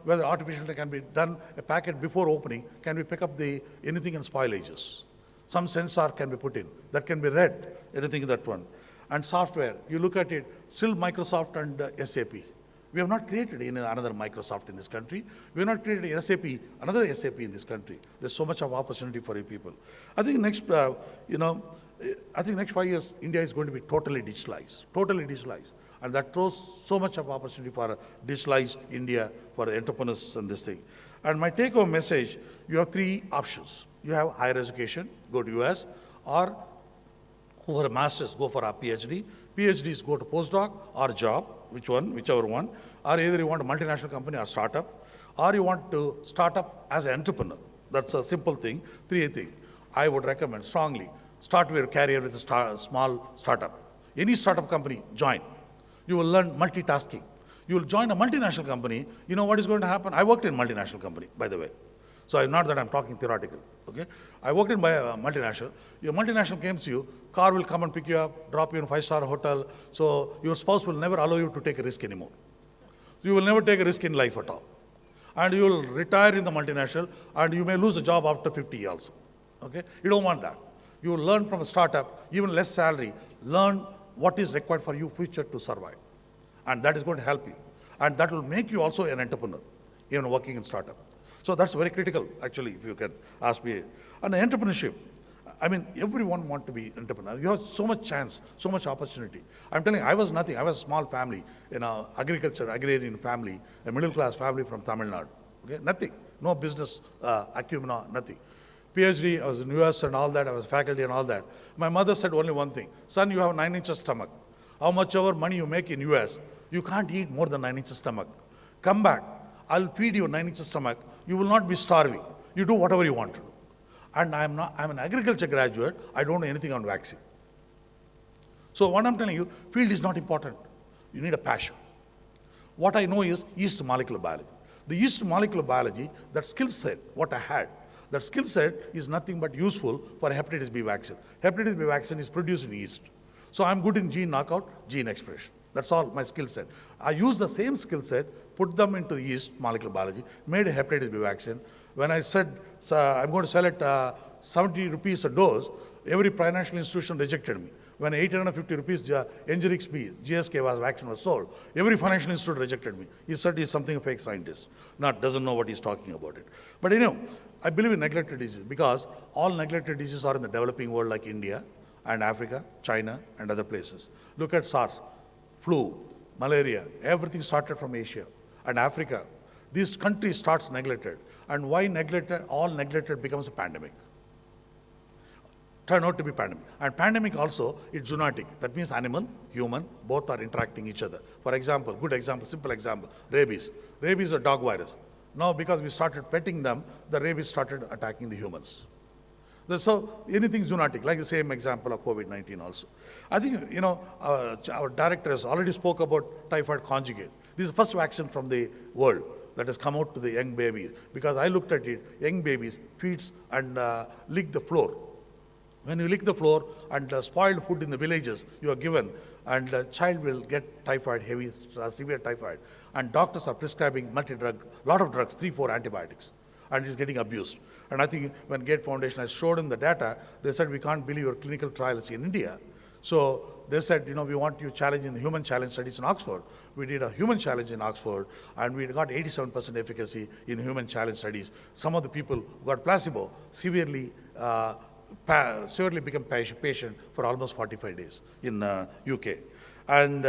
Whether artificial can be done, a packet before opening, can we pick up anything in spoilages? Some sensor can be put in, that can be read, anything in that one. And software, you look at it, still Microsoft and SAP. We have not created another Microsoft in this country. We have not created another SAP in this country. There's so much of opportunity for you people. I think next, I think next 5 years, India is going to be totally digitalized, totally digitalized. And that throws so much of opportunity for a digitalized India, for the entrepreneurs and this thing. And my take-home message, you have 3 options. You have higher education, go to US, or who are a master's, go for a PhD. PhDs go to postdoc or job, whichever one. Or either you want a multinational company or startup, or you want to start up as an entrepreneur. That's a simple thing, 3 things. I would recommend strongly, start your career with a small startup. Any startup company, join. You will learn multitasking. You will join a multinational company, you know what is going to happen? I worked in a multinational company, by the way. So not that I'm talking theoretical, okay? I worked in a multinational. Your multinational comes to you, car will come and pick you up, drop you in a 5-star hotel, so your spouse will never allow you to take a risk anymore. You will never take a risk in life at all. And you will retire in the multinational, and you may lose a job after 50 years, okay? You don't want that. You will learn from a startup, even less salary, learn what is required for you future to survive. And that is going to help you. And that will make you also an entrepreneur, even working in startup. So that's very critical, actually, if you can ask me. And entrepreneurship, I mean, everyone wants to be entrepreneur. You have so much chance, so much opportunity. I'm telling you, I was nothing. I was a small family, agriculture, agrarian family, a middle-class family from Tamil Nadu. Okay, nothing, no business acumen, nothing. PhD, I was in US and all that, I was faculty and all that. My mother said only one thing, son, you have a 9-inch stomach. How much ever money you make in US, you can't eat more than 9-inch stomach. Come back, I'll feed you 9-inch stomach. You will not be starving. You do whatever you want to do. And I'm an agriculture graduate. I don't know anything on vaccine. So what I'm telling you, field is not important. You need a passion. What I know is yeast molecular biology. The yeast molecular biology, that skill set, what I had, that skill set is nothing but useful for hepatitis B vaccine. Hepatitis B vaccine is produced in yeast. So I'm good in gene knockout, gene expression. That's all my skill set. I use the same skill set, put them into the yeast molecular biology, made a hepatitis B vaccine. When I said I'm going to sell it 70 rupees a dose, every financial institution rejected me. When 850 rupees Engerix B, GSK vaccine was sold, every financial institute rejected me. He said he's something a fake scientist, doesn't know what he's talking about it. But I believe in neglected disease because all neglected diseases are in the developing world like India and Africa, China, and other places. Look at SARS, flu, malaria, everything started from Asia and Africa. These countries starts neglected. And why neglected? All neglected becomes a pandemic. Turn out to be pandemic. And pandemic also, it's zoonotic. That means animal, human, both are interacting each other. For example, good example, simple example, rabies. Rabies is a dog virus. Now, because we started petting them, the rabies started attacking the humans. So anything zoonotic, like the same example of COVID-19 also. I think, our director has already spoke about typhoid conjugate. This is the first vaccine from the world that has come out to the young babies. Because I looked at it, young babies feeds and lick the floor. When you lick the floor and spoiled food in the villages you are given, and the child will get typhoid, heavy, severe typhoid. And doctors are prescribing multi-drug, lot of drugs, 3-4 antibiotics, and it's getting abused. And I think when Gate Foundation has showed them the data, they said, we can't believe your clinical trials in India. So they said, we want you challenge in the human challenge studies in Oxford. We did a human challenge in Oxford, and we got 87% efficacy in human challenge studies. Some of the people who got placebo severely become patient for almost 45 days in UK. And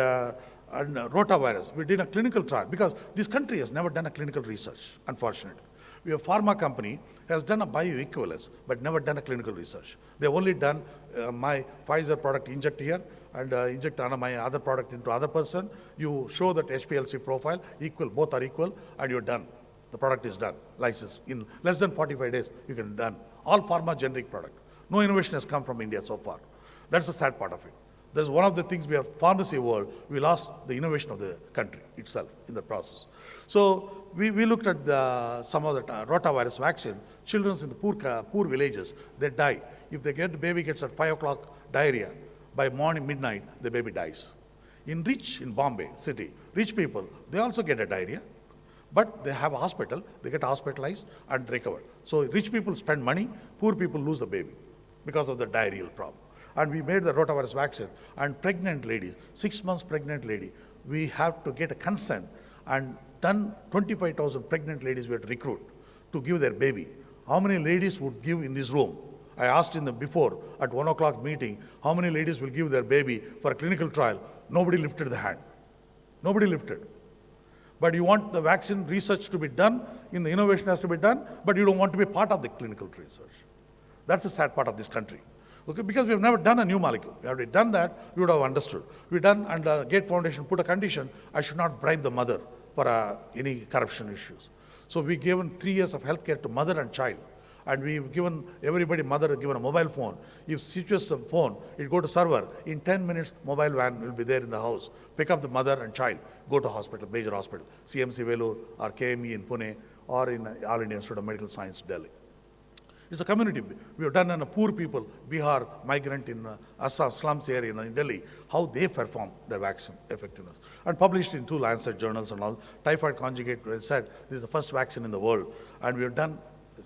rotavirus, we did a clinical trial because this country has never done a clinical research, unfortunately. We have a pharma company has done a bioequivalence, but never done a clinical research. They've only done my Pfizer product inject here and inject my other product into other person. You show that HPLC profile, equal, both are equal, and you're done. The product is done, licensed. In less than 45 days, you can done. All pharma generic product. No innovation has come from India so far. That's the sad part of it. That's one of the things we have, pharmacy world, we lost the innovation of the country itself in the process. So we looked at some of the rotavirus vaccine. Children in the poor villages, they die. If the baby gets at 5 o'clock diarrhea, by morning, midnight, the baby dies. In Bombay city, rich people, they also get a diarrhea, but they have a hospital, they get hospitalized and recover. So rich people spend money, poor people lose the baby because of the diarrheal problem. And we made the rotavirus vaccine, and pregnant ladies, 6 months pregnant lady, we have to get a consent and done 25,000 pregnant ladies we had to recruit to give their baby. How many ladies would give in this room? I asked in the before, at 1 o'clock meeting, how many ladies will give their baby for a clinical trial? Nobody lifted the hand. Nobody lifted. But you want the vaccine research to be done, in the innovation has to be done, but you don't want to be part of the clinical research. That's the sad part of this country. Okay, because we have never done a new molecule. If we had done that, we would have understood. We done, and the Gate Foundation put a condition, I should not bribe the mother for any corruption issues. So we given 3 years of healthcare to mother and child. And we've given everybody, mother given a mobile phone. If switches the phone, it go to server. In 10 minutes, mobile van will be there in the house. Pick up the mother and child, go to hospital, major hospital, CMC Vellore or KME in Pune or in All India Institute of Medical Science, Delhi. It's a community. We have done on poor people, Bihar, migrant in Assam, slums area in Delhi, how they perform the vaccine effectiveness. And published in 2 Lancet journals and all. Typhoid conjugate said this is the first vaccine in the world. And we have done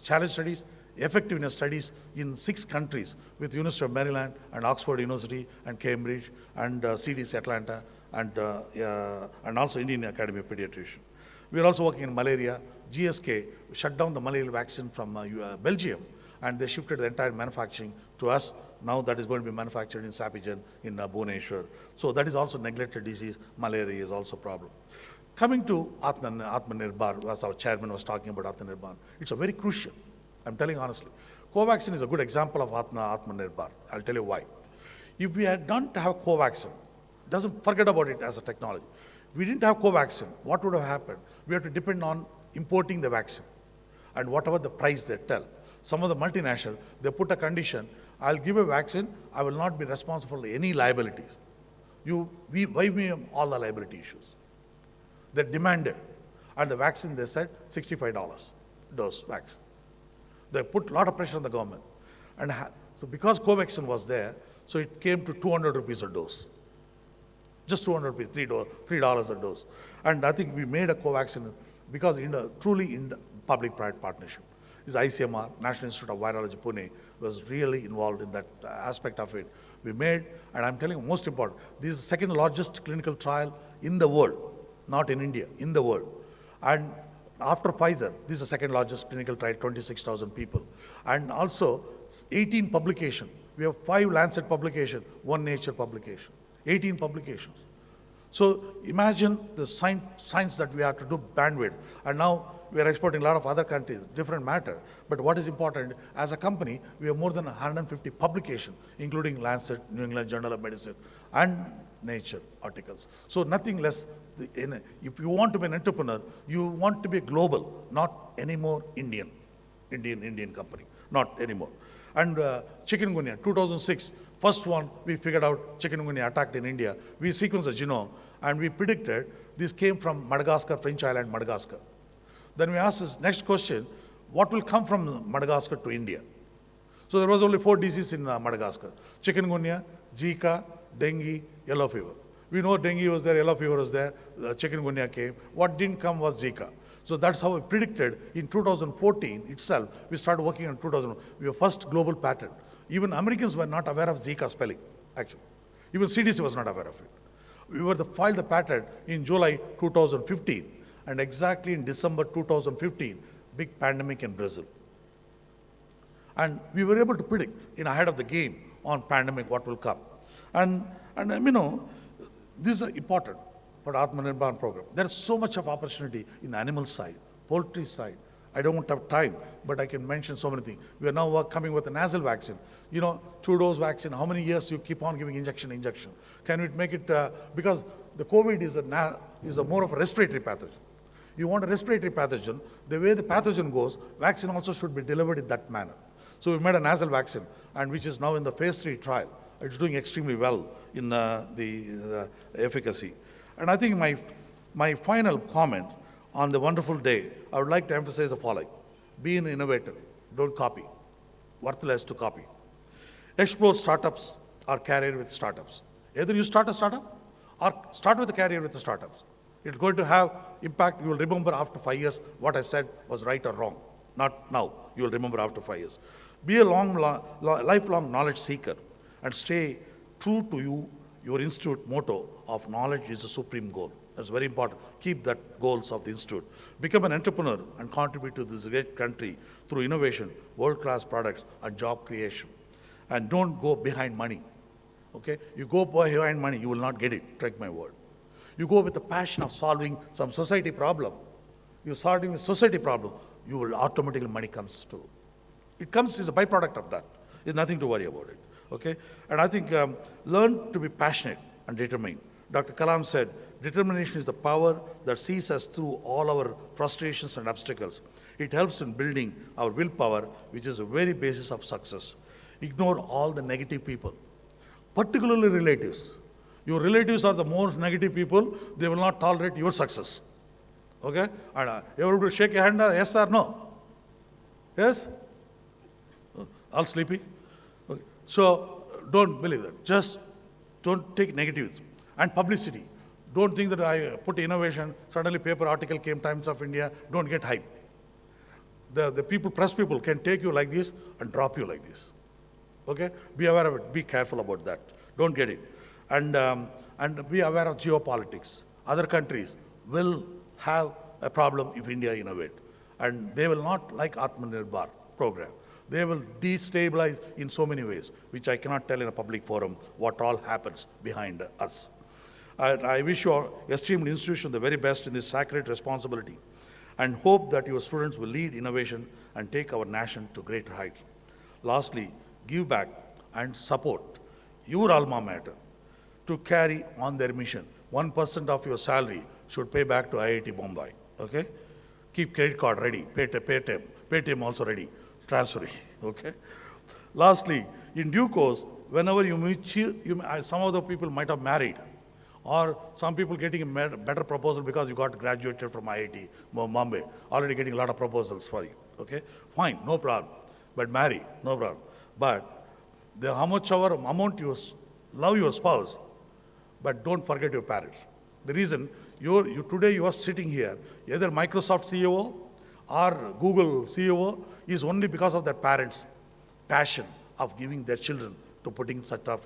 challenge studies, effectiveness studies in 6 countries with University of Maryland and Oxford University and Cambridge and CDC Atlanta and also Indian Academy of Pediatricians. We are also working in malaria. GSK shut down the malaria vaccine from Belgium, and they shifted the entire manufacturing to us. Now that is going to be manufactured in Sapigen in Bhubaneswar. So that is also neglected disease. Malaria is also a problem. Coming to Atmanirbhar, as our chairman was talking about Atmanirbhar, it's a very crucial. I'm telling honestly. Covaxin is a good example of Atmanirbhar. I'll tell you why. If we had done to have Covaxin, doesn't forget about it as a technology. We didn't have Covaxin, what would have happened? We have to depend on importing the vaccine and whatever the price they tell. Some of the multinational, they put a condition, I'll give a vaccine, I will not be responsible for any liabilities. We waive me all the liability issues. They demanded, and the vaccine, they said, $65 dose vaccine. They put a lot of pressure on the government. And so because Covaxin was there, so it came to 200 rupees a dose. Just 200 rupees, $3 a dose. And I think we made a Covaxin because truly in public-private partnership. This ICMR, National Institute of Virology, Pune, was really involved in that aspect of it. We made, and I'm telling you, most important, this is the second largest clinical trial in the world, not in India, in the world. And after Pfizer, this is the second largest clinical trial, 26,000 people. And also 18 publications. We have 5 Lancet publications, 1 Nature publication, 18 publications. So imagine the science that we have to do bandwidth. And now we are exporting a lot of other countries, different matter. But what is important, as a company, we have more than 150 publications, including Lancet, New England Journal of Medicine, and Nature articles. So nothing less, if you want to be an entrepreneur, you want to be global, not anymore Indian company, not anymore. And chikungunya, 2006, first one we figured out chikungunya attacked in India. We sequenced the genome and we predicted this came from Madagascar, French island, Madagascar. Then we asked this next question, what will come from Madagascar to India? So there was only 4 diseases in Madagascar: chikungunya, Zika, dengue, yellow fever. We know dengue was there, yellow fever was there, chikungunya came. What didn't come was Zika. So that's how we predicted in 2014 itself. We started working on 2000. We were first global patent. Even Americans were not aware of Zika spelling, actually. Even CDC was not aware of it. We were filed the patent in July 2015, and exactly in December 2015, big pandemic in Brazil. And we were able to predict ahead of the game on pandemic what will come. And this is important for the Atmanirbhar program. There is so much of opportunity in the animal side, poultry side. I don't have time, but I can mention so many things. We are now coming with a nasal vaccine. 2-dose vaccine, how many years you keep on giving injection? Can we make it, because the COVID is more of a respiratory pathogen. You want a respiratory pathogen, the way the pathogen goes, vaccine also should be delivered in that manner. So we made a nasal vaccine, and which is now in the phase 3 trial. It's doing extremely well in the efficacy. And I think my final comment on the wonderful day, I would like to emphasize the following. Be an innovator, don't copy. Worthless to copy. Explore startups or career with startups. Either you start a startup or start with a career with the startups. It's going to have impact. You will remember after 5 years what I said was right or wrong. Not now. You will remember after 5 years. Be a lifelong knowledge seeker and stay true to you your institute motto of knowledge is the supreme goal. That's very important. Keep that goals of the institute. Become an entrepreneur and contribute to this great country through innovation, world-class products, and job creation. And don't go behind money. Okay? You go behind money, you will not get it. Take my word. You go with the passion of solving some society problem. You're solving a society problem, you will automatically money comes too. It comes as a byproduct of that. There's nothing to worry about it. Okay? And I think learn to be passionate and determined. Dr. Kalam said, determination is the power that sees us through all our frustrations and obstacles. It helps in building our willpower, which is the very basis of success. Ignore all the negative people, particularly relatives. Your relatives are the most negative people. They will not tolerate your success. Okay? And everybody shake your hand, yes or no? Yes? All sleepy? Okay. So don't believe that. Just don't take negative. And publicity. Don't think that I put innovation, suddenly paper article came, Times of India, don't get hype. The people, press people can take you like this and drop you like this. Okay? Be aware of it. Be careful about that. Don't get it. And be aware of geopolitics. Other countries will have a problem if India innovate. And they will not like Atmanirbhar program. They will destabilize in so many ways, which I cannot tell in a public forum what all happens behind us. I wish your esteemed institution the very best in this sacred responsibility and hope that your students will lead innovation and take our nation to greater heights. Lastly, give back and support your alma mater to carry on their mission. 1% of your salary should pay back to IIT Bombay. Okay? Keep credit card ready, Paytm also ready, transfer it. Okay? Lastly, in due course, whenever you meet, some of the people might have married, or some people getting a better proposal because you got graduated from IIT Bombay, already getting a lot of proposals for you. Okay? Fine, no problem. But marry, no problem. But how much amount you love your spouse, but don't forget your parents. The reason today you are sitting here, either Microsoft CEO or Google CEO, is only because of their parents' passion of giving their children to putting such a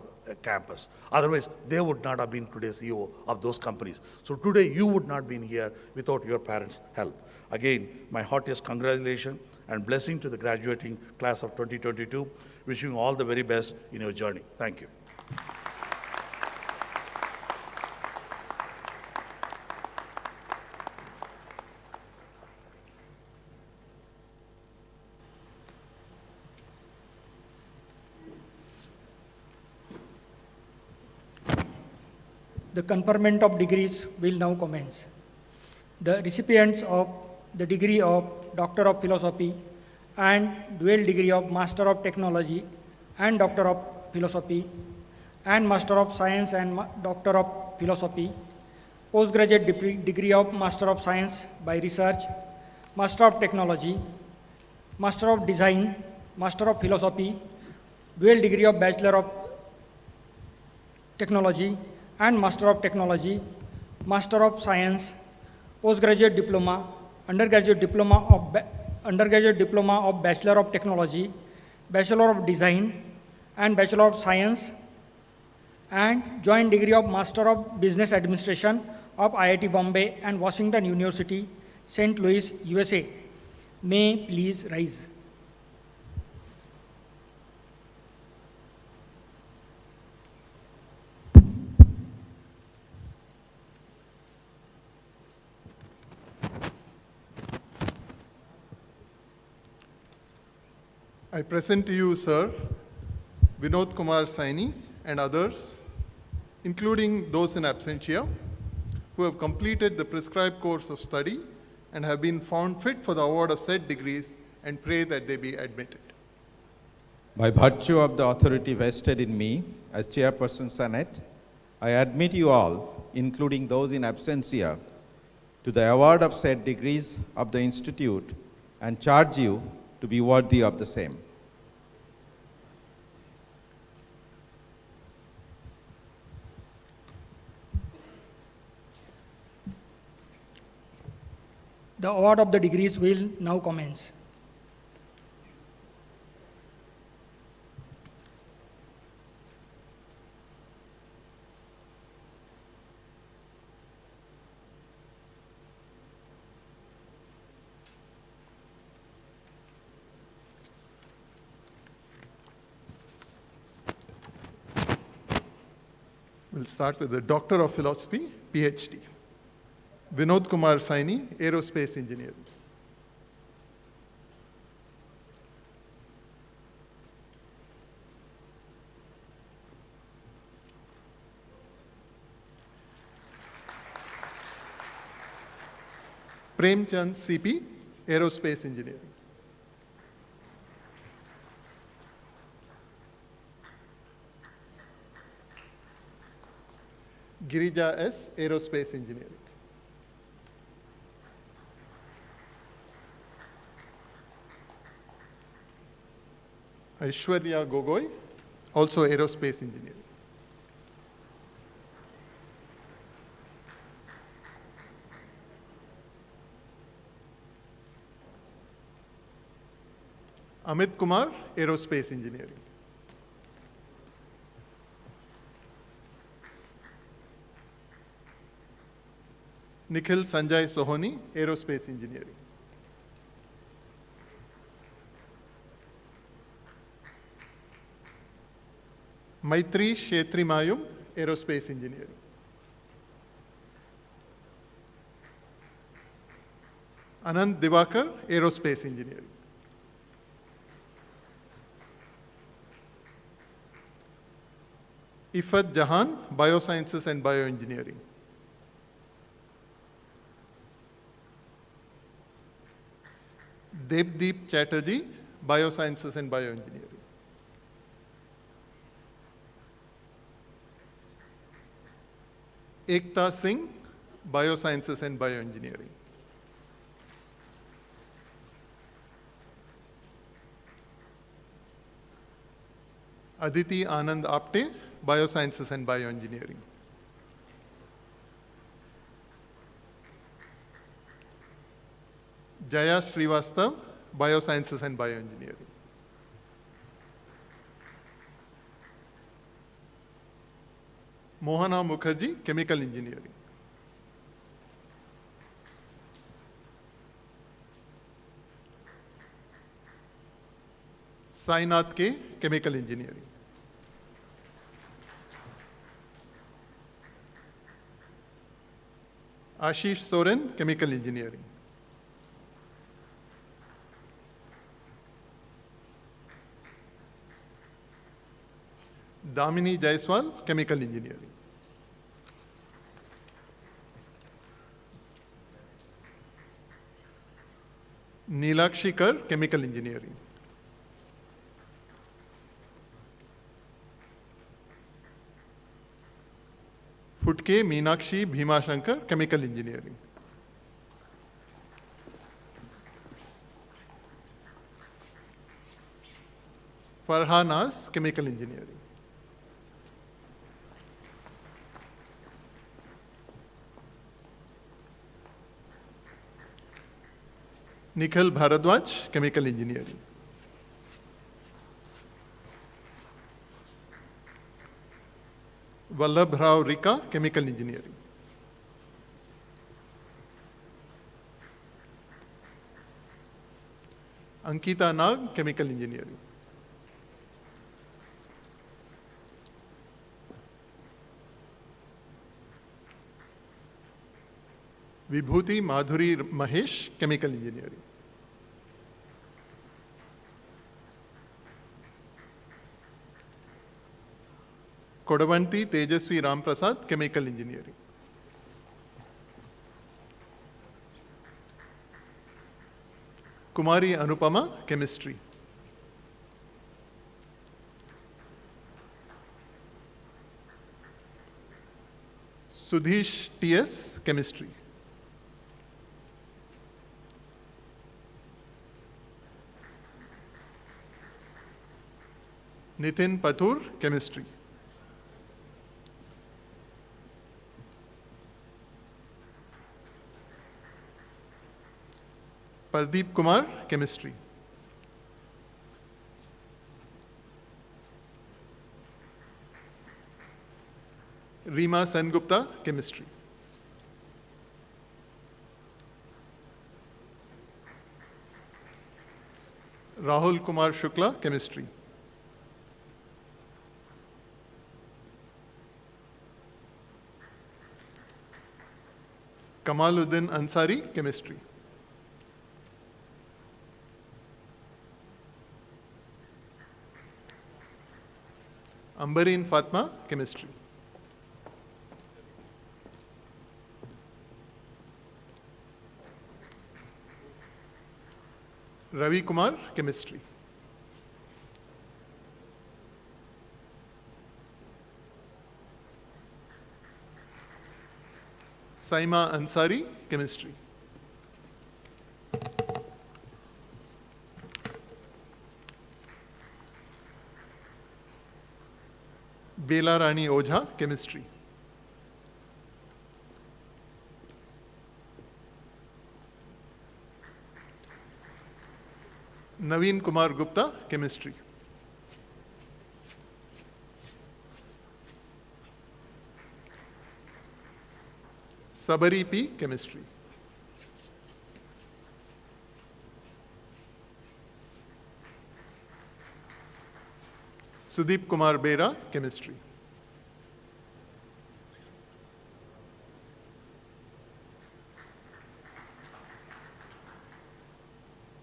campus. Otherwise, they would not have been today CEO of those companies. So today you would not be here without your parents' help. Again, my heartiest congratulations and blessing to the graduating class of 2022. Wishing you all the very best in your journey. Thank you. The conferment of degrees will now commence. The recipients of the degree of Doctor of Philosophy and dual degree of Master of Technology and Doctor of Philosophy and Master of Science and Doctor of Philosophy, postgraduate degree of Master of Science by Research, Master of Technology, Master of Design, Master of Philosophy, dual degree of Bachelor of Technology and Master of Technology, Master of Science, postgraduate diploma, undergraduate diploma of Bachelor of Technology, Bachelor of Design and Bachelor of Science, and joint degree of Master of Business Administration of IIT Bombay and Washington University, St. Louis, USA. May please rise. I present to you, sir, Vinod Kumar Saini and others, including those in absentia, who have completed the prescribed course of study and have been found fit for the award of said degrees, and pray that they be admitted. By virtue of the authority vested in me as Chairperson Senate, I admit you all, including those in absentia, to the award of said degrees of the Institute and charge you to be worthy of the same. The award of the degrees will now commence. start with the Doctor of Philosophy, PhD. Vinod Kumar Saini, Aerospace Engineering. Premchand CP, Aerospace Engineering. Girija S, Aerospace Engineering. Aishwarya Gogoi, also Aerospace Engineering. Amit Kumar, Aerospace Engineering. Nikhil Sanjay Sohoni, Aerospace Engineering. Maitri Shetri Mayum, Aerospace Engineering. Anand Divakar, Aerospace Engineering. Ifat Jahan, Biosciences and Bioengineering. Devdeep Chatterjee, Biosciences and Bioengineering. Ekta Singh, Biosciences and Bioengineering. Aditi Anand Apte, Biosciences and Bioengineering. Jaya Srivastav, Biosciences and Bioengineering. Mohana Mukherjee, Chemical Engineering. Sainath K, Chemical Engineering. Ashish Soren, Chemical Engineering. Damini Jaiswal, Chemical Engineering. Neelakshi Kar, Chemical Engineering. Futke Meenakshi Bhima Shankar, Chemical Engineering. Farhan Nas, Chemical Engineering. Nikhil Bharadwaj, Chemical Engineering. Vallabh Rao Rika, Chemical Engineering. Ankita Nag, Chemical Engineering. Vibhuti Madhuri Mahesh, Chemical Engineering. Kodavanti Tejasvi Ramprasad, Chemical Engineering. Kumari Anupama, Chemistry. Sudhish T.S., Chemistry. Nitin Pathur, Chemistry. Pardeep Kumar, Chemistry. Reema Sengupta, Chemistry. Rahul Kumar Shukla, Chemistry. Kamaluddin Ansari, chemistry. Ambareen Fatma, chemistry. Ravi Kumar, chemistry. Saima Ansari, chemistry. Bela Rani Ojha, chemistry. Naveen Kumar Gupta, chemistry. Sabari P, chemistry. Sudeep Kumar Bera, chemistry.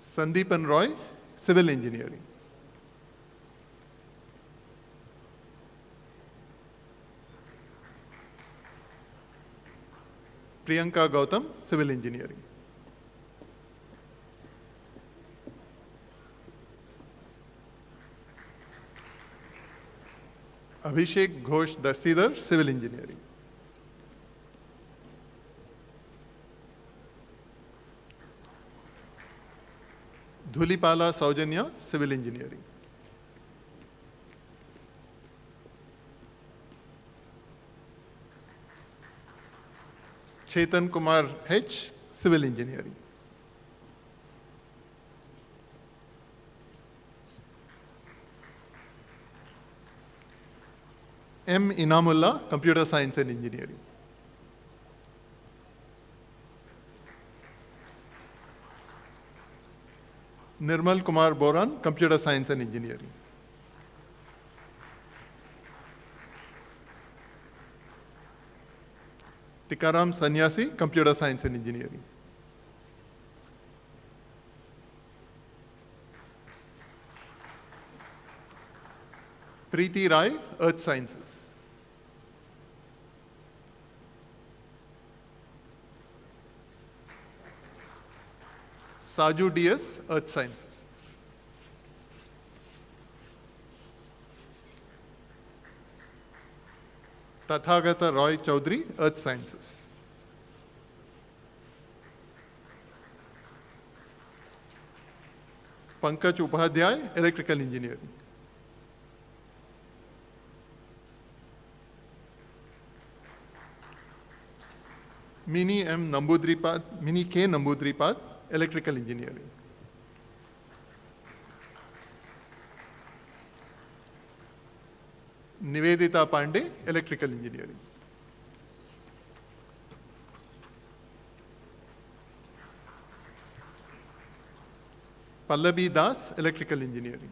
Sandeepan Roy, civil engineering. Priyanka Gautam, civil engineering. Abhishek Ghosh Dastidar, civil engineering. Dhulipala Saujanya, civil engineering. Chetan Kumar H, civil engineering. M. Inamullah, computer science and engineering. Nirmal Kumar Boran, computer science and engineering. Tikaram Sanyasi, computer science and engineering. Preeti Rai, earth sciences. Saju DS, earth sciences. Tathagata Roy Chaudhary, earth sciences. Pankaj Upadhyay, electrical engineering. Mini M. Nambudripad, Mini K. Nambudripad, electrical engineering. Nivedita Pandey, electrical engineering. Pallavi Das, electrical engineering.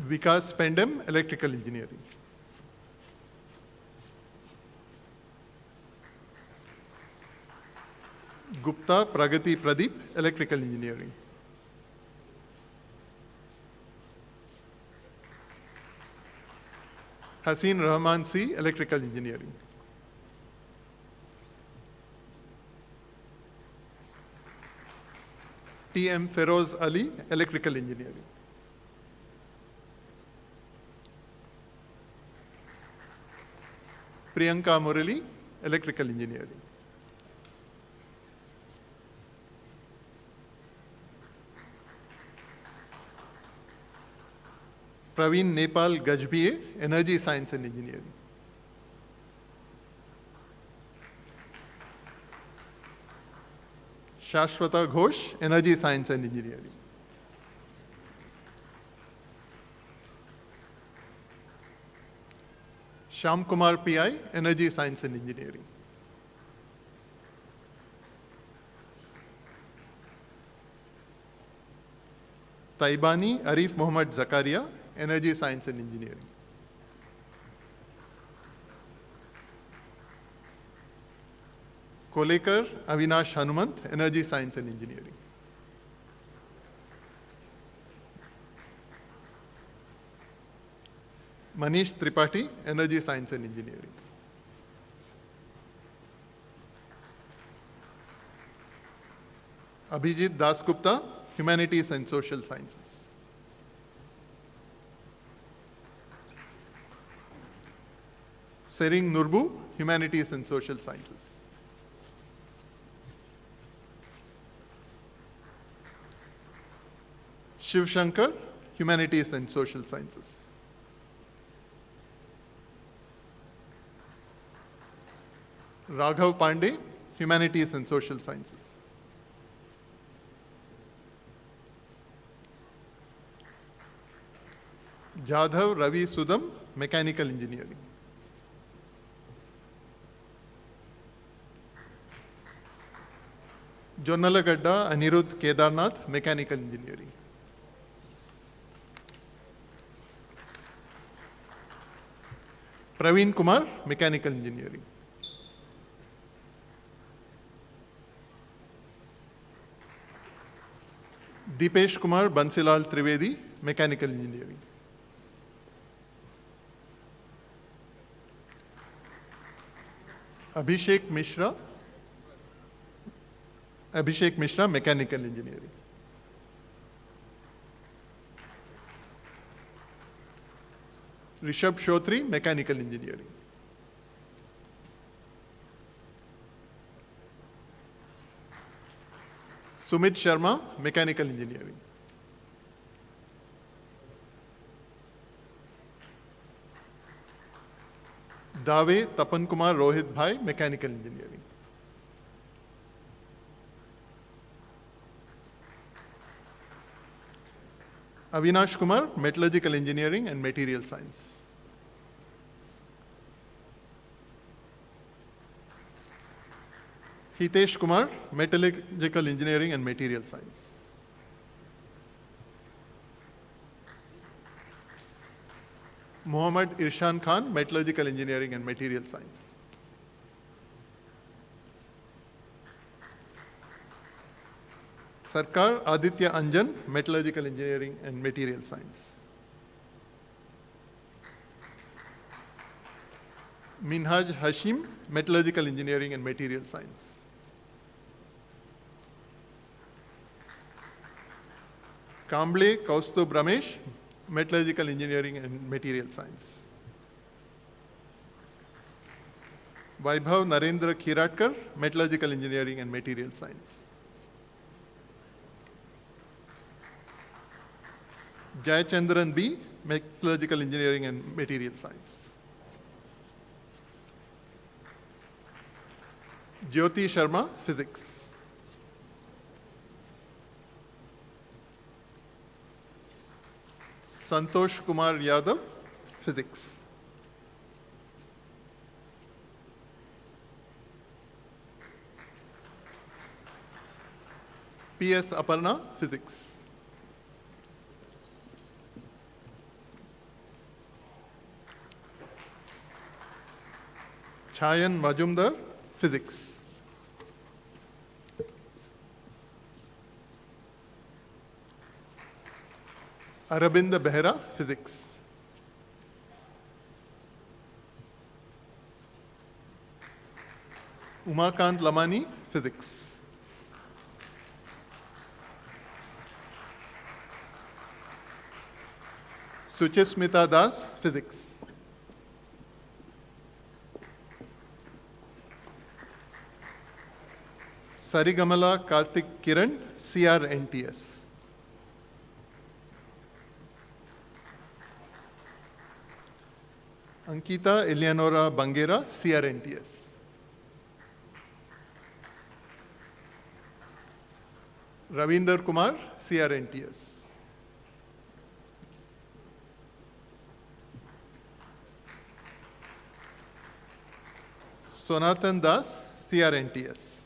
Vikas Pendem, electrical engineering. Gupta Pragati Pradeep, electrical engineering. Haseen Rahman C, electrical engineering. T.M. Feroz Ali, electrical engineering. Priyanka Murali, electrical engineering. Praveen Nepal Gajbie, energy science and engineering. Shashwata Ghosh, energy science and engineering. Shyam Kumar PI, energy science and engineering. Taibani Arif Muhammad Zakaria, Energy Science and Engineering. Kolekar Avinash Hanumant, Energy Science and Engineering. Manish Tripathi, Energy Science and Engineering. Abhijit Dasgupta, Humanities and Social Sciences. Sering Nurbu, Humanities and Social Sciences. Shiv Shankar, Humanities and Social Sciences. Raghav Pandey, Humanities and Social Sciences. Jadhav Ravi Sudam, Mechanical Engineering. Jonnalagadda Anirudh Kedarnath, Mechanical Engineering. Praveen Kumar, Mechanical Engineering. Deepesh Kumar Bansilal Trivedi, Mechanical Engineering. Abhishek Mishra, Mechanical Engineering. Rishabh Shotri, Mechanical Engineering. Sumit Sharma, Mechanical Engineering. Dave Tapan Kumar Rohit Bhai, Mechanical Engineering. Avinash Kumar, Metallurgical Engineering and Material Science. Hitesh Kumar, Metallurgical Engineering and Material Science. Muhammad Irshan Khan, Metallurgical Engineering and Material Science. Sarkar Aditya Anjan, Metallurgical Engineering and Material Science. Minhaj Hashim, Metallurgical Engineering and Material Science. Kamble Kaustubh Ramesh, Metallurgical Engineering and Material Science. Vaibhav Narendra Khiratkar, Metallurgical Engineering and Material Science. Jayachandran B, Metallurgical Engineering and Material Science. Jyoti Sharma, Physics. Santosh Kumar Yadav, Physics. P.S. Aparna, Physics. Chayan Majumdar, Physics. Arabind Behra, Physics. Umakant Lamani, Physics. Suchesmita Das, Physics. Sarigamala Karthik Kiran, CRNTS. Ankita Eleonora Bangera, CRNTS. Ravinder Kumar, CRNTS. Sonatan Das, CRNTS.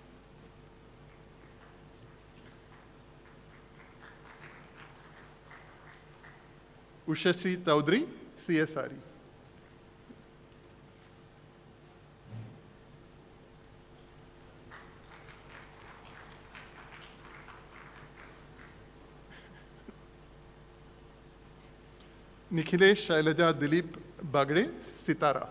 Ushasi Taudri, CSRE. Nikhilesh Shailaja Dilip Bagre, Sitara.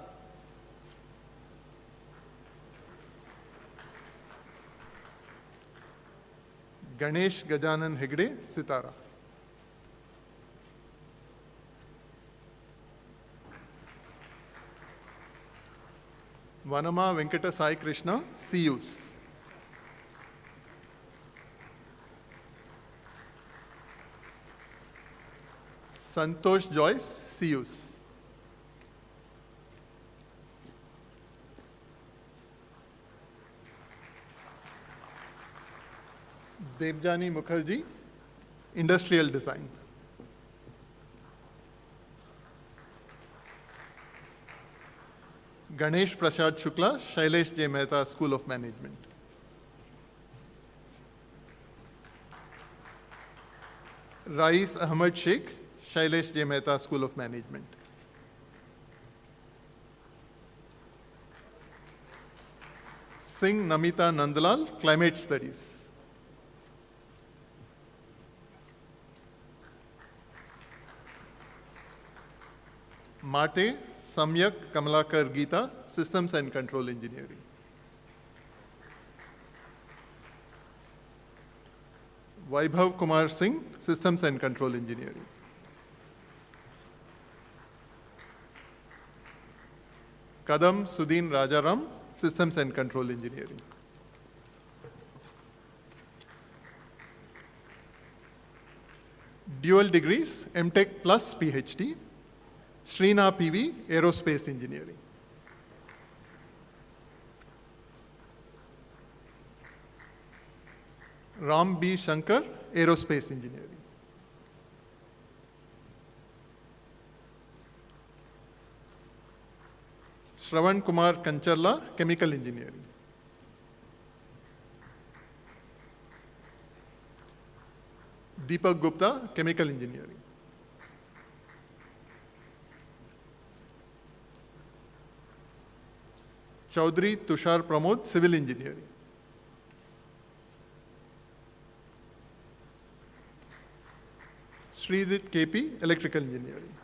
Ganesh Gajanan Hegde, Sitara. Vanama Venkata Sai Krishna, CUs. Santosh Joyce, CUs. Devjani Mukherjee, Industrial Design. Ganesh Prasad Shukla, Shailesh J. Mehta, School of Management. Rais Ahmad Sheikh, Shailesh J. Mehta, School of Management. Singh Namita Nandlal, Climate Studies. Mate Samyak Kamalakar Geeta, Systems and Control Engineering. Vaibhav Kumar Singh, Systems and Control Engineering. Kadam Sudin Rajaram, Systems and Control Engineering. Dual degrees, MTech plus PhD. Srina PV, Aerospace Engineering. Ram B. Shankar, Aerospace Engineering. Shravan Kumar Kancharla, Chemical Engineering. Deepak Gupta, Chemical Engineering. Chaudhary Tushar Pramod, Civil Engineering. Sridhit KP, Electrical Engineering.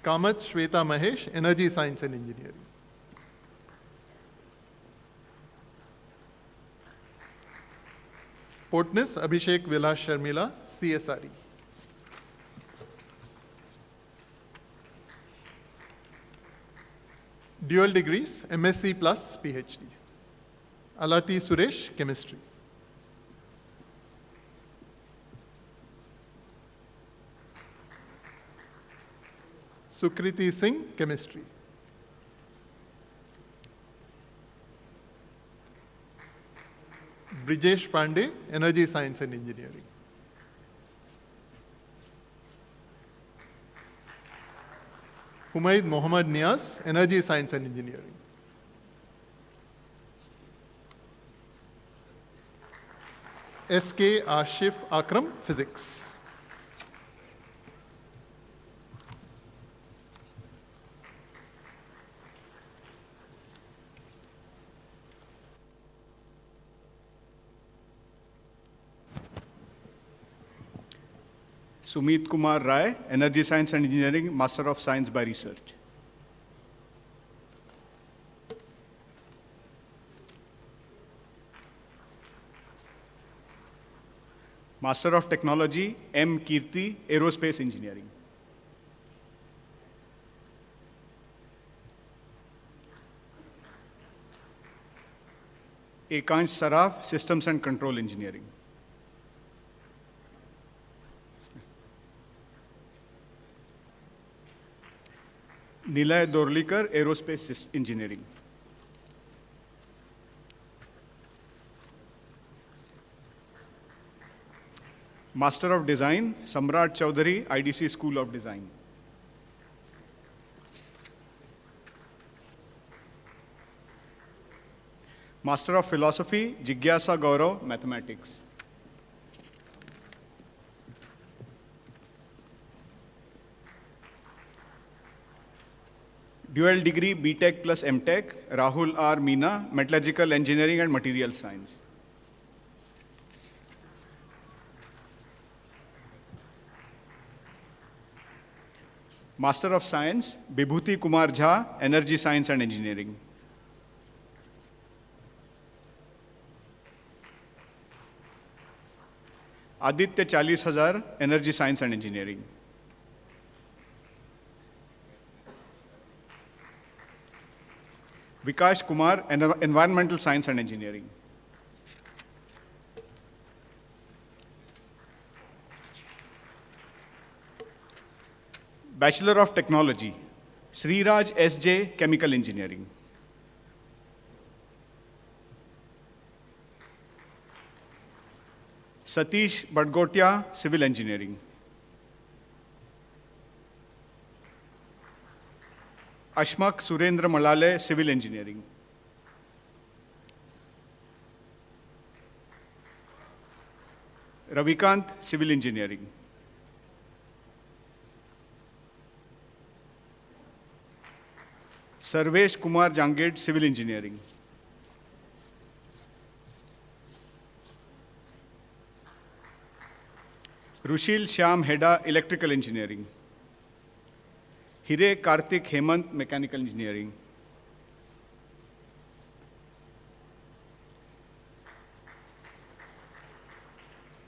Kamath Shweta Mahesh, Energy Science and Engineering. Portness Abhishek Vilas Sharmila, CSRE. Dual degrees, MSc plus PhD. Alati Suresh, Chemistry. Sukriti Singh, Chemistry. Brijesh Pandey, Energy Science and Engineering. Humaid Mohammad Niaz, Energy Science and Engineering. S.K. Ashif Akram, Physics. Sumit Kumar Rai, Energy Science and Engineering, Master of Science by Research. Master of Technology, M. Kirti, Aerospace Engineering. Ekansh Saraf, Systems and Control Engineering. Nilay Dorlikar, Aerospace Engineering. Master of Design, Samrat Chaudhary, IDC School of Design. Master of Philosophy, Jigyasa Gaurav, Mathematics. Dual degree BTech plus MTech, Rahul R. Meena, Metallurgical Engineering and Material Science. Master of Science, Bibhuti Kumar Jha, Energy Science and Engineering. Aditya 40,000, Energy Science and Engineering. Vikash Kumar, Environmental Science and Engineering. Bachelor of Technology, Sriraj S.J., Chemical Engineering. Satish Badgotia, Civil Engineering. Ashmak Surendra Malale, Civil Engineering. Ravikant, Civil Engineering. Sarvesh Kumar Janged, Civil Engineering. Rushil Shyam Heda, Electrical Engineering. Hire Karthik Hemant, Mechanical Engineering.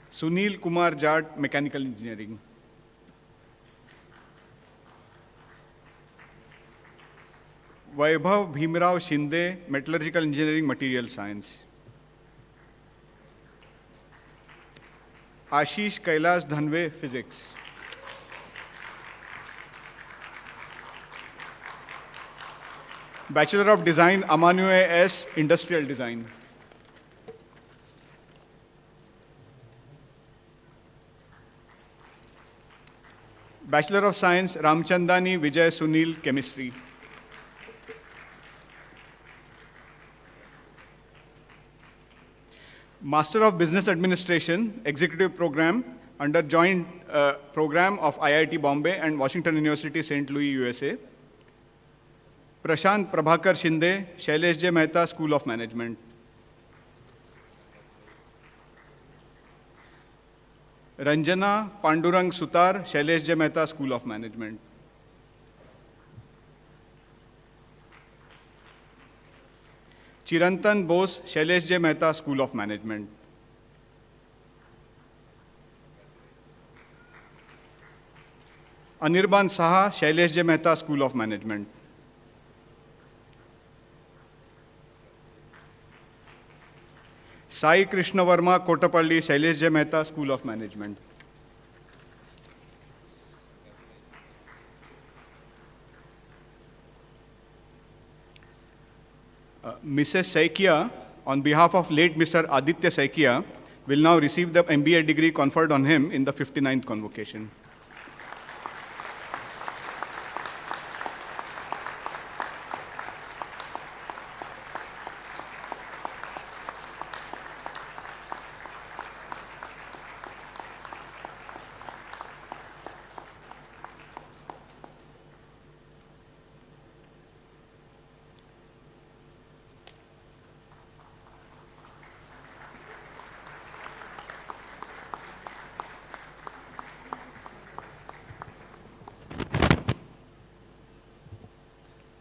Sunil Kumar Jat, Mechanical Engineering. Vaibhav Bhimrao Shinde, Metallurgical Engineering, Material Science. Ashish Kailash Dhanve, Physics. Bachelor of Design, Amanue S., Industrial Design. Bachelor of Science, Ramchandani Vijay Sunil, Chemistry. Master of Business Administration, Executive Program under Joint Program of IIT Bombay and Washington University, St. Louis, USA. Prashant Prabhakar Shinde, Shailesh J. Mehta, School of Management. Ranjana Pandurang Sutar, Shailesh J. Mehta, School of Management. Chirantan Bose, Shailesh J. Mehta, School of Management. Anirban Saha, Shailesh J. Mehta, School of Management. Sai Krishna Verma, Kotapalli, Shailesh J. Mehta, School of Management. Mrs. Saikia, on behalf of late Mr. Aditya Saikia, will now receive the MBA degree conferred on him in the 59th Convocation.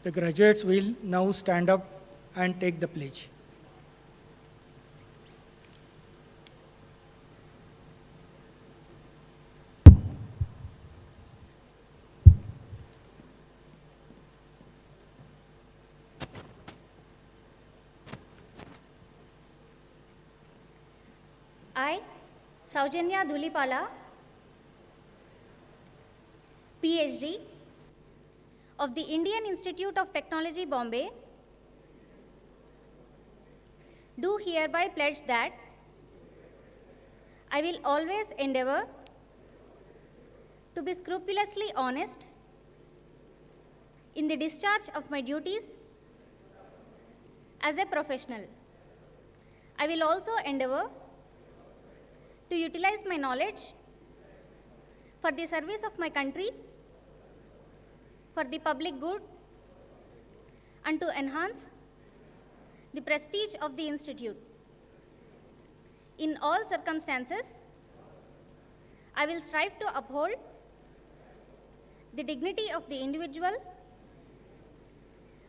The graduates will now stand up and take the pledge. I, Saujanya Dhulipala, PhD of the Indian Institute of Technology, Bombay, do hereby pledge that I will always endeavor to be scrupulously honest in the discharge of my duties as a professional. I will also endeavor to utilize my knowledge for the service of my country, for the public good, and to enhance the prestige of the institute. In all circumstances, I will strive to uphold the dignity of the individual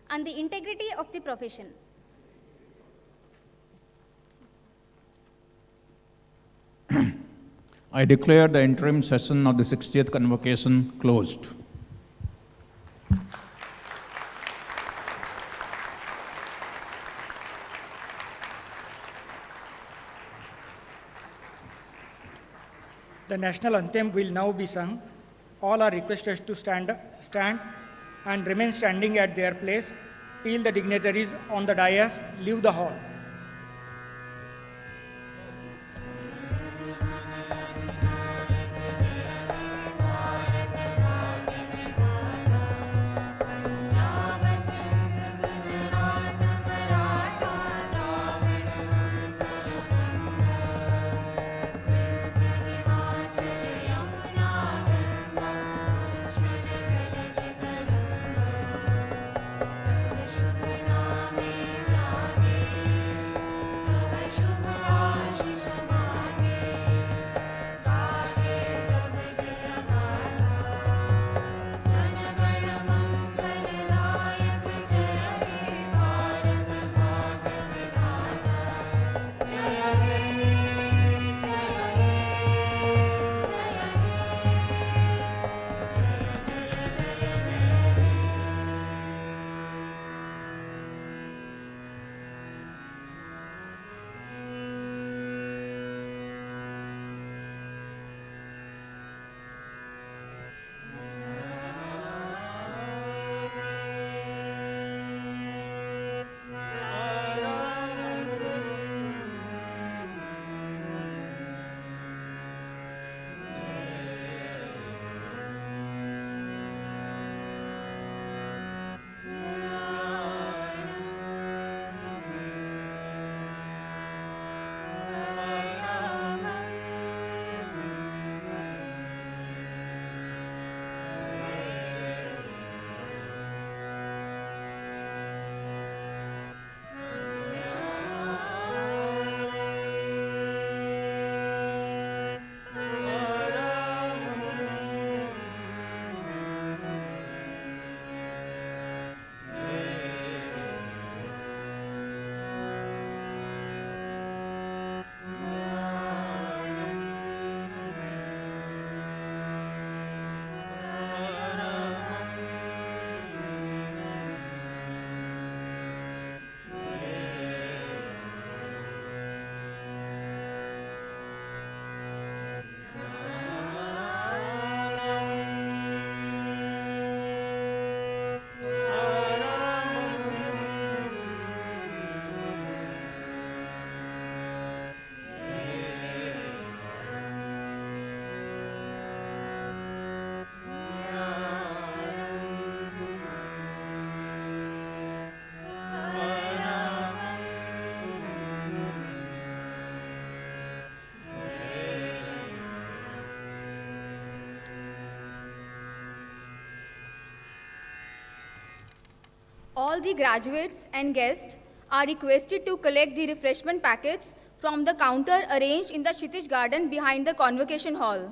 and the integrity of the profession. I declare the interim session of the 60th Convocation closed. The national anthem will now be sung. All are requested to stand and remain standing at their place till the dignitaries on the dais leave the hall. All the graduates and guests are requested to collect the refreshment packets from the counter arranged in the Kshitij garden behind the Convocation hall.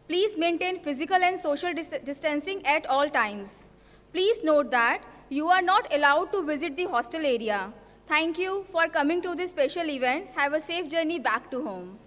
Please maintain physical and social distancing at all times. Please note that you are not allowed to visit the hostel area. Thank you for coming to this special event. Have a safe journey back to home.